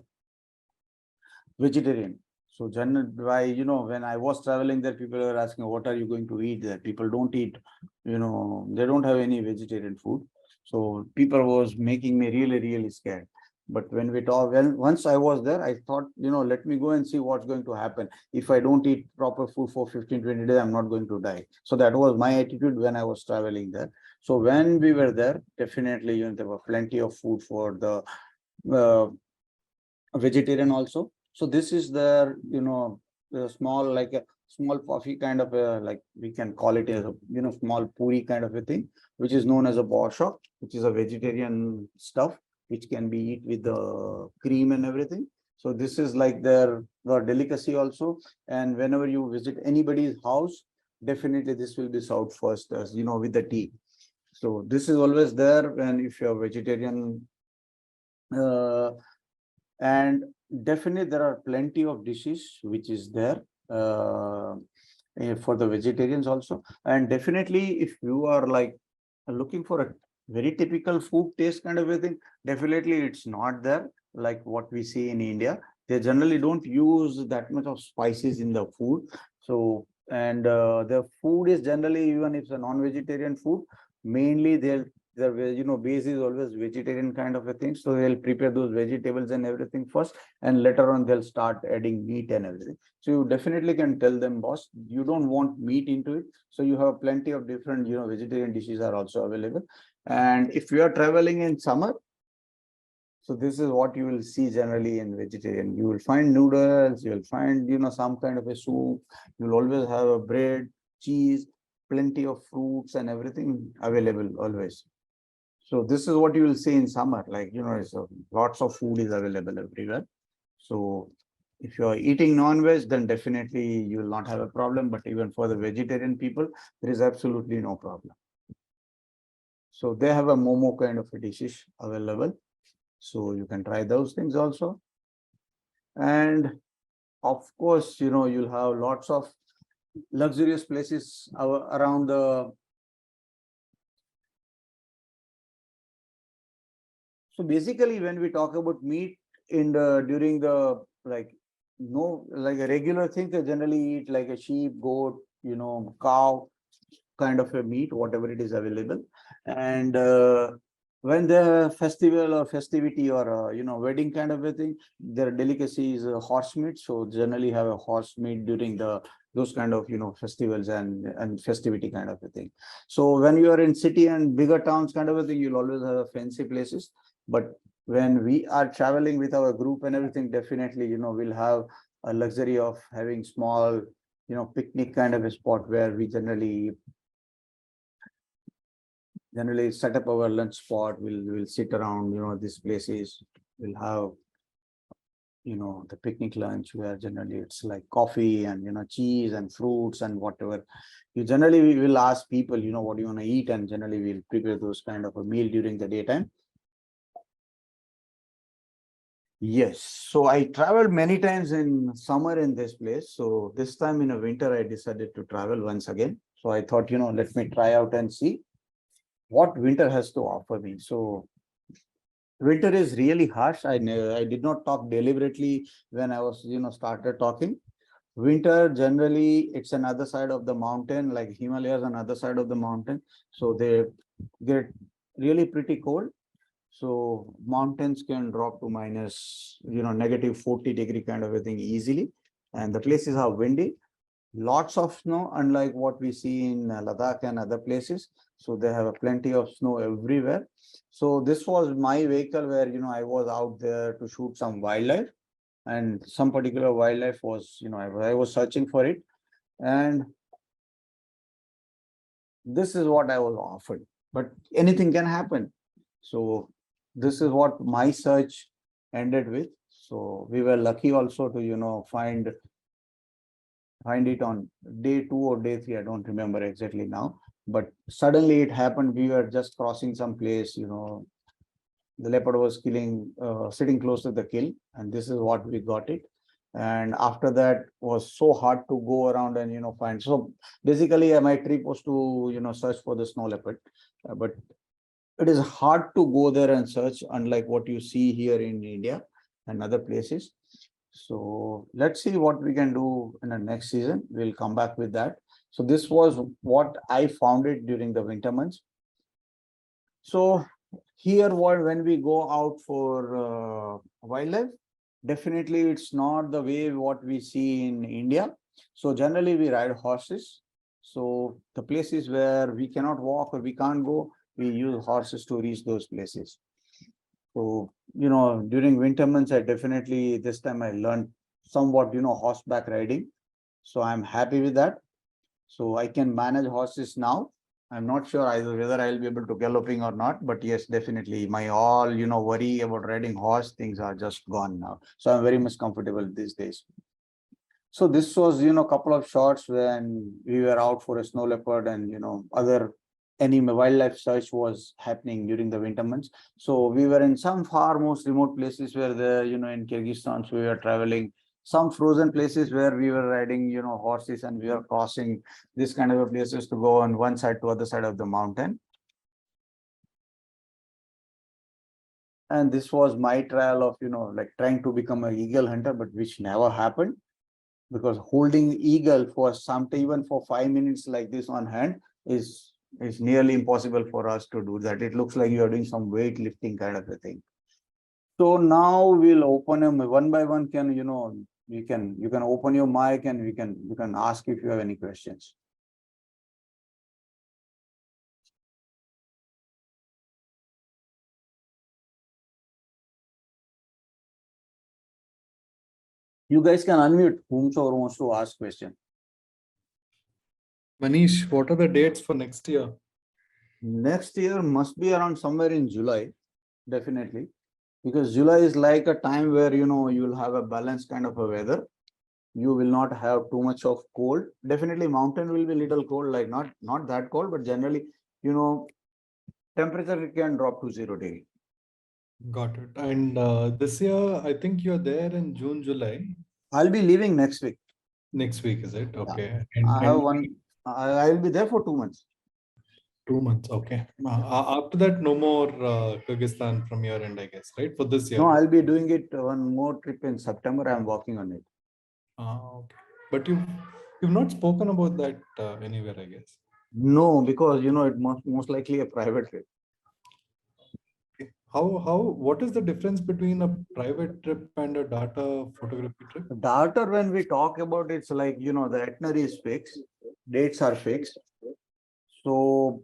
vegetarian. So why, when I was traveling there, people were asking, what are you going to eat there? People don't eat, they don't have any vegetarian food. So people was making me really, really scared. But when we talk, once I was there, I thought, let me go and see what's going to happen. If I don't eat proper food for 15, 20 days, I'm not going to die. So that was my attitude when I was traveling there. So when we were there, definitely, there were plenty of food for the uh, vegetarian also. So this is the, the small, like a small coffee kind of a, like we can call it as a, small puri kind of a thing, which is known as a borscht, which is a vegetarian stuff, which can be eat with the cream and everything. So this is like their delicacy also. And whenever you visit anybody's house, definitely this will be served first, as with the tea. So this is always there. And if you're vegetarian, uh, and definitely there are plenty of dishes which is there for the vegetarians also. And definitely if you are like looking for a very typical food taste kind of a thing, definitely it's not there like what we see in India. They generally don't use that much of spices in the food. So, and the food is generally, even if it's a non-vegetarian food, mainly their base is always vegetarian kind of a thing. So they'll prepare those vegetables and everything first, and later on they'll start adding meat and everything. So you definitely can tell them, boss, you don't want meat into it. So you have plenty of different, vegetarian dishes are also available. And if you are traveling in summer, so this is what you will see generally in vegetarian. You will find noodles, you will find, some kind of a soup. You'll always have a bread, cheese, plenty of fruits and everything available always. So this is what you will see in summer, like, lots of food is available everywhere. So if you are eating non-veg, then definitely you will not have a problem. But even for the vegetarian people, there is absolutely no problem. So they have a momo kind of a dishes available. So you can try those things also. And of course, you'll have lots of luxurious places around the. So basically, when we talk about meat during the, like, no, like a regular thing, they generally eat like a sheep, goat, cow kind of a meat, whatever it is available. And when the festival or festivity or wedding kind of a thing, their delicacy is horse meat. So generally have a horse meat during those kind of festivals and festivity kind of a thing. So when you are in city and bigger towns kind of a thing, you'll always have fancy places. But when we are traveling with our group and everything, definitely we'll have a luxury of having small picnic kind of a spot where we generally set up our lunch spot. We'll sit around, these places. We'll have, the picnic lunch where generally it's like coffee and, cheese and fruits and whatever. We will ask people, what do you want to eat? And generally we'll prepare those kind of a meal during the daytime. Yes. So I traveled many times in summer in this place. So this time in a winter, I decided to travel once again. So I thought, let me try out and see what winter has to offer me. So winter is really harsh. I did not talk deliberately when I was, started talking. Winter generally it's another side of the mountain, like Himalayas, another side of the mountain. So they get really pretty cold. So mountains can drop to minus, negative 40-degree kind of a thing easily. And the places are windy, lots of snow, unlike what we see in Ladakh and other places. So they have a plenty of snow everywhere. So this was my vehicle where, I was out there to shoot some wildlife. and some particular wildlife was, I was searching for it, and this is what I was offered, but anything can happen. So this is what my search ended with. So we were lucky also to, find it on day 2 or day 3. I don't remember exactly now, but suddenly it happened. We were just crossing some place, the leopard was sitting close to the kill, and this is what we got it. And after that was so hard to go around and, find. So basically, my trip was to, search for the snow leopard, but it is hard to go there and search, unlike what you see here in India and other places. So let's see what we can do in the next season. We'll come back with that. So this was what I found it during the winter months. So here, when we go out for wildlife, definitely it's not the way what we see in India. So generally we ride horses. So the places where we cannot walk or we can't go, we use horses to reach those places. So, during winter months, I definitely, this time I learned somewhat, horseback riding. So I'm happy with that. So I can manage horses now. I'm not sure either whether I'll be able to galloping or not, but yes, definitely my all, worry about riding horse things are just gone now. So I'm very much comfortable these days. So this was, couple of shots when we were out for a snow leopard and, other animal wildlife search was happening during the winter months. So we were in some far most remote places where in Kyrgyzstan, so we were traveling some frozen places where we were riding, horses, and we were crossing this kind of places to go on one side to other side of the mountain. And this was my trial of, like trying to become an eagle hunter, but which never happened, because holding eagle for some time, even for 5 minutes like this on hand, is nearly impossible for us to do that. It looks like you are doing some weightlifting kind of a thing. So now we'll open them one by one. You can open your mic and you can ask if you have any questions. You guys can unmute whomsoever wants to ask question. Manish, what are the dates for next year? Next year must be around somewhere in July, definitely, because July is like a time where you'll have a balanced kind of a weather. You will not have too much of cold. Definitely mountain will be little cold, like not that cold, but generally, temperature can drop to 0 degree. Got it. And this year, I think you're there in June, July. I'll be leaving next week. Next week, is it? Yeah. Okay. I have one. I'll be there for 2 months. 2 months. Okay. After that, no more Kyrgyzstan from your end, I guess, right? For this year. No, I'll be doing it one more trip in September. I'm working on it. Okay. But you've not spoken about that anywhere, I guess. No, because it most likely a private trip. What is the difference between a private trip and a data photography trip? Data, when we talk about, it's like, the itinerary is fixed, dates are fixed. So,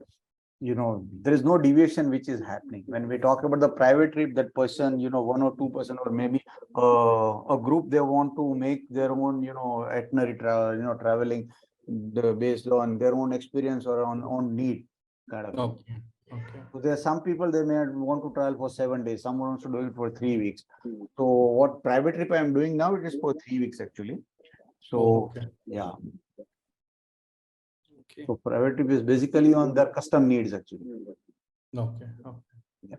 there is no deviation which is happening. When we talk about the private trip, that person, 1 or 2% or maybe a group, they want to make their own, itinerary traveling based on their own experience or on own need kind of. Okay. Okay. So there are some people, they may want to travel for 7 days. Someone wants to do it for 3 weeks. So what private trip I'm doing now, it is for 3 weeks actually. So okay. yeah. Okay. So private trip is basically on their custom needs actually. Okay. Okay. Yeah.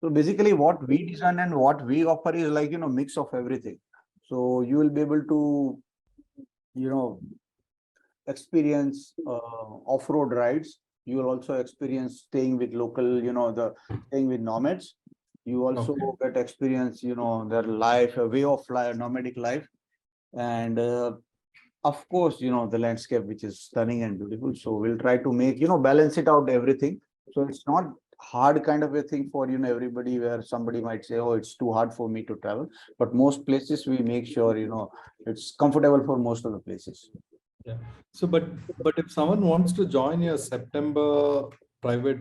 So basically what we design and what we offer is like, mix of everything. So you will be able to, experience off-road rides. You will also experience staying with local, staying with nomads. You also get experience, their life, a way of life, nomadic life. And of course, the landscape, which is stunning and beautiful. So we'll try to make, balance it out everything. So it's not hard kind of a thing for, everybody, where somebody might say, oh, it's too hard for me to travel. But most places we make sure, it's comfortable for most of the places. Yeah. So, but if someone wants to join your September private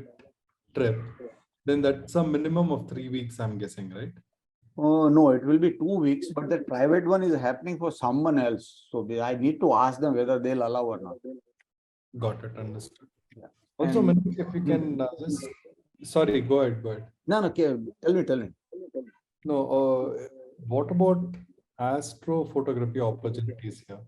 trip, then that's a minimum of 3 weeks, I'm guessing, right? Oh, no, it will be 2 weeks, but the private one is happening for someone else. So I need to ask them whether they'll allow or not. Got it. Understood. Yeah. Also, And- Manish, if you can just, sorry, go ahead, go ahead. No, no, okay, tell me. No, what about astrophotography opportunities here?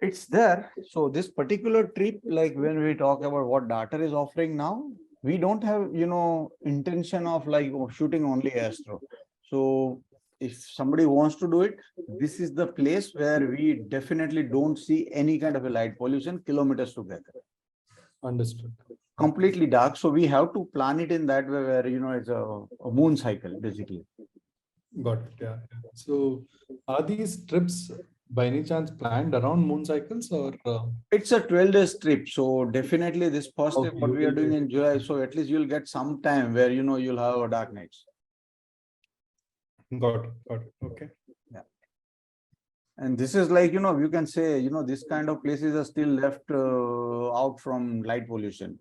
It's there. So this particular trip, like when we talk about what Darter is offering now, we don't have, intention of like shooting only astro. So if somebody wants to do it, this is the place where we definitely don't see any kind of a light pollution kilometers together. Understood. Completely dark. So we have to plan it in that way where, it's a moon cycle, basically. Got it. Yeah. So, are these trips by any chance planned around moon cycles or? It's a 12 days trip. So definitely this first trip, Okay, what you we are will doing be- in July. So at least you'll get some time where, you'll have a dark nights. Got it. Got it. Okay. Yeah. And this is like, you can say, this kind of places are still left out from light pollution.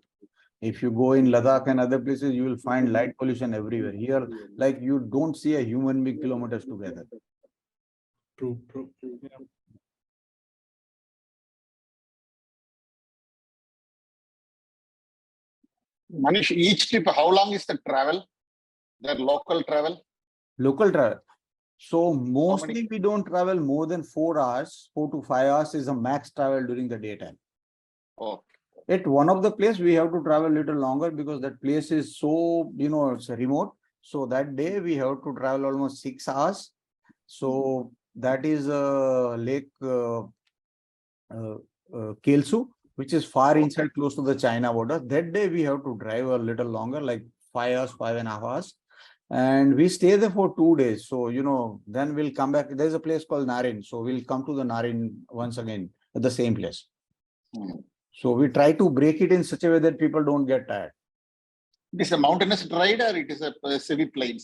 If you go in Ladakh and other places, you will find light pollution everywhere. Here, like you don't see a human being kilometers together. True. True. Yeah. Manish, each trip, how long is the travel? The local travel? Local travel. So many? mostly we don't travel more than 4 hours. 4 to 5 hours is a max travel during the daytime. Oh, At one of the place we have to travel a little longer because that place is so, it's remote. So that day we have to travel almost 6 hours. So that is Lake Kelsu, which is far inside close to the China border. That day we have to drive a little longer, like 5 hours, 5.5 hours. And we stay there for 2 days. So, then we'll come back. There's a place called Narin. So we'll come to the Narin once again at the same place. hmm. So we try to break it in such a way that people don't get tired. It is a mountainous ride or it is a semi-plain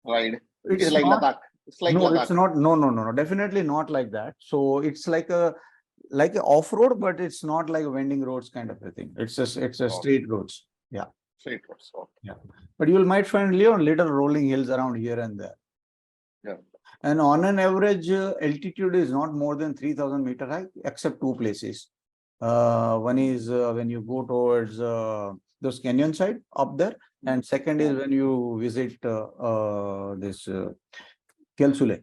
ride? It It's is like not, Ladakh. It's like no, Ladakh. it's not. No. Definitely not like that. So it's like a off-road, but it's not like winding roads kind of a thing. It's a straight roads. Yeah. Straight roads. Okay. Yeah. But you might find little rolling hills around here and there. Yeah. And on an average, altitude is not more than 3,000 meter high, except 2 places. One is when you go towards those canyon side up there, and second is when you visit this Kelsule.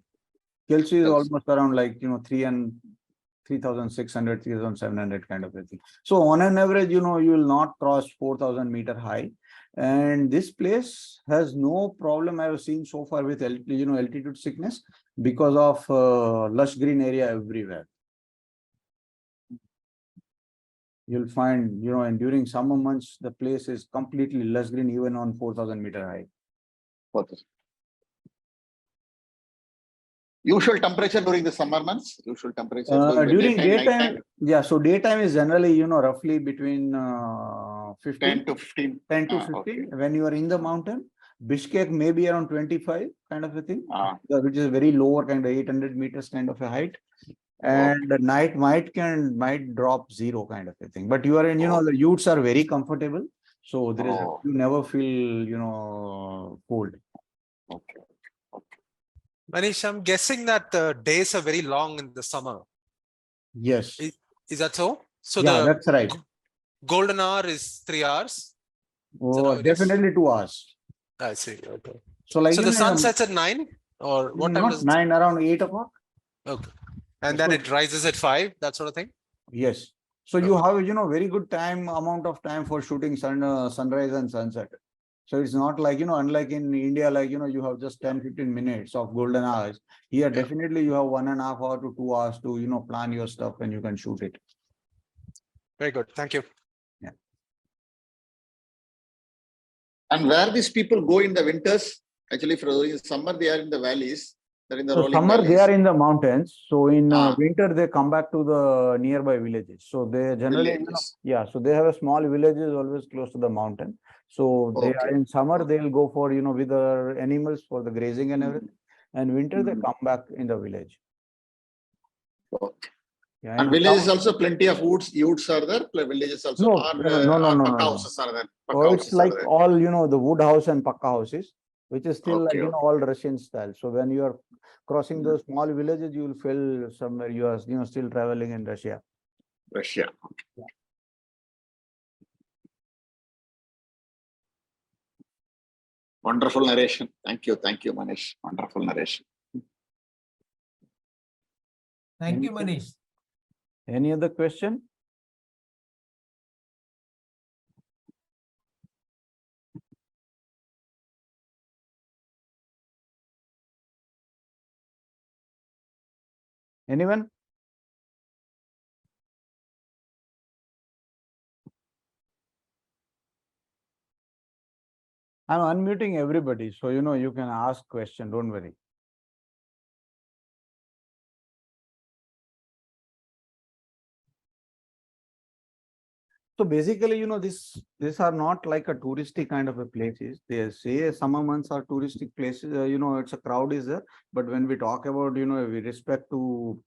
Kelsu is almost around like 3,600, 3,700 kind of a thing. So on an average, you will not cross 4,000 meter high. And this place has no problem I have seen so far with altitude sickness because of lush green area everywhere. You'll find, and during summer months, the place is completely lush green even on 4,000 meter high. What is usual temperature during the summer months? Usual temperature During daytime, nighttime, yeah. So daytime is generally, roughly between 10 to 15. 10 to 15. Okay. When you are in the mountain, Bishkek may be around 25 kind of a thing, Ah. which is very lower kind of 800 meters kind of a height. And the night might drop 0 kind of a thing. But you are in, the utes are very comfortable. So there is, you never feel, cold. Okay. Manish, I'm guessing that the days are very long in the summer. Yes. Is that so? So Yeah, the that's right. golden hour is 3 hours. Oh, how it is? definitely 2 hours. I see. Okay. So like, So the sun sets at 9 or what time not does 9, around 8 o'clock. Okay. And then it rises at 5, that sort of thing? Yes. So you have, very good amount of time for shooting sunrise and sunset. So it's not like, unlike in India, like, you have just 10, 15 minutes of golden hours. Here, definitely you have 1.5 hours to 2 hours to, plan your stuff and you can shoot it. Very good. Thank you. Yeah. And where these people go in the winters? Actually, for during summer, they are in the valleys. They're in the So rolling summer, valleys. they are in the mountains. So in Ah. winter, they come back to the nearby villages. So they generally, Villages. so they have a small villages always close to the mountain. So they are Okay. in summer, they'll go for, with the animals for the grazing and everything. And winter, they come back in the village. Okay. Yeah, And villages also plenty of utes are there. Villages also No, or no. pakka houses are there. Oh, it's like all, the wood house and pakka houses. which is still like, Okay, okay. all Russian style. So when you are crossing those small villages, you will feel somewhere you are, still traveling in Russia. Russia. Wonderful narration. Thank you, Manish. Wonderful narration. Thank you, Anything? Manish. Any other question? Anyone? I'm unmuting everybody, so you can ask question. Don't worry. So basically, these are not like a touristy kind of a places. They say summer months are touristic places. It's a crowd is there. But when we talk about, with respect to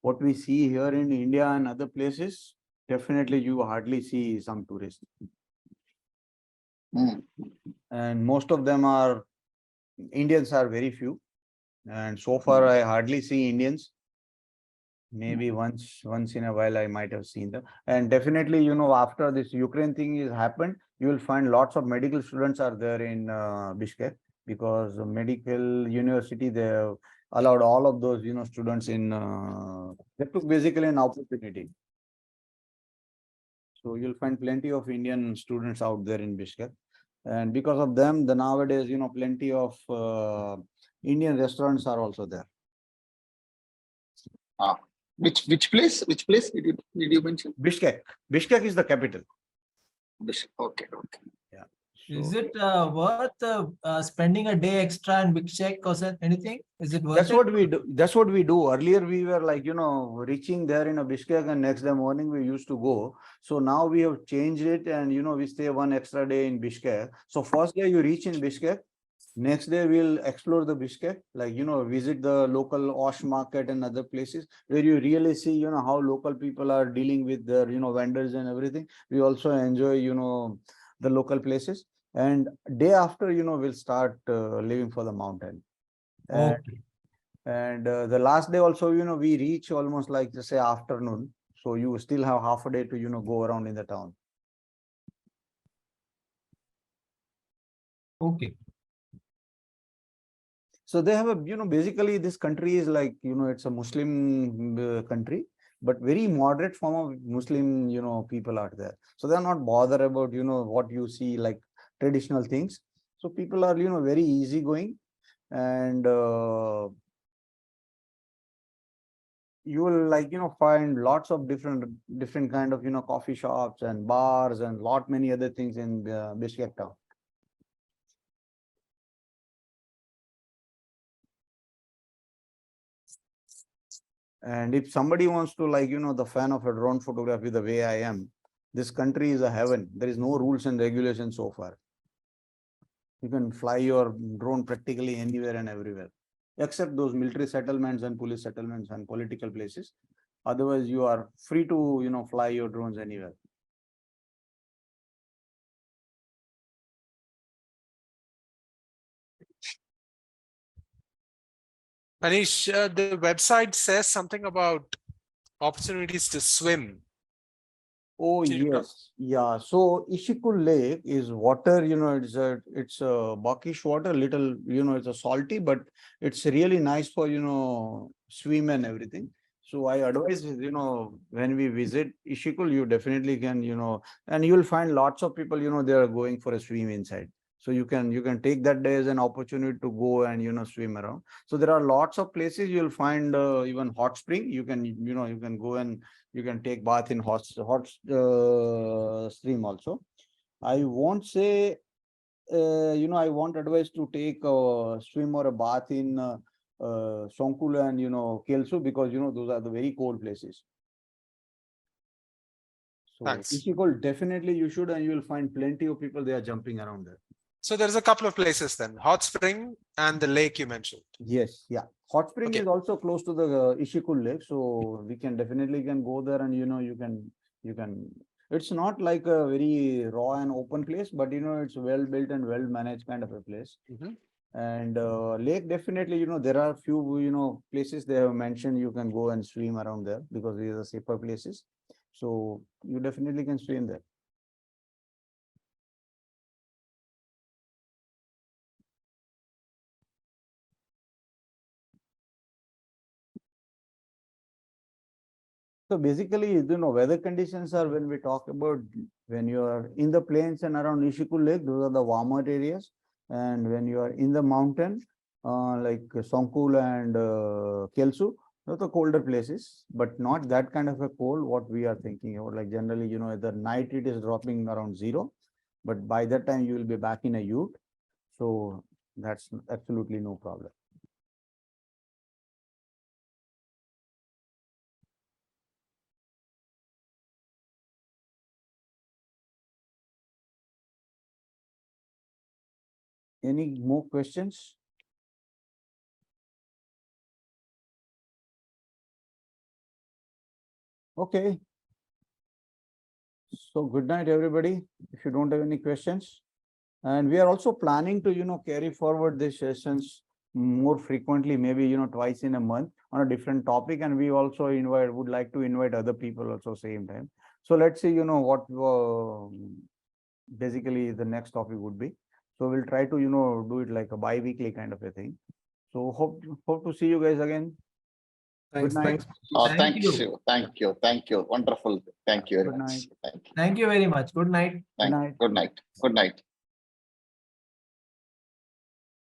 what we see here in India and other places, definitely you hardly see some tourists. Hmm. And most of them are Indians are very few. And so far, I hardly see Indians. Maybe once in a while I might have seen them. And definitely, after this Ukraine thing is happened, you will find lots of medical students are there in Bishkek, because the medical university, they have allowed all of those, students in, they took basically an opportunity. So you'll find plenty of Indian students out there in Bishkek. And because of them, the nowadays, plenty of Indian restaurants are also there. Ah, which place? Which place did you mention? Bishkek. Bishkek is the capital. Okay, okay. Yeah. Is So it worth spending a day extra in Big or anything? Is it worth that's it? what we do. That's what we do. Earlier, we were like, reaching there in a Bishkek, and next day morning we used to go. So now we have changed it, and we stay one extra day in Bishkek. So first day you reach in Bishkek. Next day we'll explore the Bishkek, like, visit the local Osh market and other places where you really see, how local people are dealing with their, vendors and everything. We also enjoy, the local places. And day after, we'll start living for the mountain. And, Okay. the last day also, we reach almost like, just say, afternoon. So you still have half a day to, go around in the town. Okay. So they have a, basically this country is like, it's a Muslim country, but very moderate form of Muslim, people are there. So they're not bothered about, what you see like traditional things. So people are, very easygoing, and you will like, find lots of different kind of, coffee shops and bars and lot many other things in Bishkek town. And if somebody wants to, like, the fan of a drone photography the way I am, this country is a heaven. There is no rules and regulations so far. You can fly your drone practically anywhere and everywhere, except those military settlements and police settlements and political places. Otherwise, you are free to, fly your drones anywhere. Manish, the website says something about opportunities to swim. Oh, Can you talk- yes. Yeah. So Ishikul Lake is water, it's a brackish water, little, it's a salty, but it's really nice for, swim and everything. So I advise, when we visit Ishikul, you definitely can, and you'll find lots of people, they are going for a swim inside. So you can take that day as an opportunity to go and, swim around. So there are lots of places you'll find even hot spring. You can go and you can take bath in hot stream also. I won't say, I won't advise to take a swim or a bath in Sonkul and, Kelsu, because, those are the very cold places. So Thanks. Ishikul, definitely you should, and you will find plenty of people, they are jumping around there. So there's a couple of places then, hot spring and the lake you mentioned. Yes, yeah. Hot spring Okay. is also close to the Ishikul Lake, so we can definitely go there, and you can. It's not like a very raw and open place, but it's well built and well managed kind of a place. Mhm. And lake, definitely, there are few, places they have mentioned you can go and swim around there because these are safer places. So you definitely can swim there. So basically, weather conditions are when we talk about when you are in the plains and around Nishikul Lake, those are the warmer areas. And when you are in the mountain, like Songkul and Kelsu, those are the colder places, but not that kind of a cold what we are thinking about. Like generally, at the night it is dropping around 0, but by that time you will be back in a ute. So that's absolutely no problem. Any more questions? Okay. So good night, everybody. If you don't have any questions. And we are also planning to, carry forward these sessions more frequently, maybe, twice in a month on a different topic. And we also would like to invite other people also same time. So let's see, what basically the next topic would be. So we'll try to, do it like a bi-weekly kind of a thing. So hope to see you guys again. Thanks. Good night. Thanks. Oh, Thank you. Thank you. Thank you. Wonderful. Thank you very Good much. night. Thank you. Thank you very much. Good night. Thank you. night. Good night. Good night.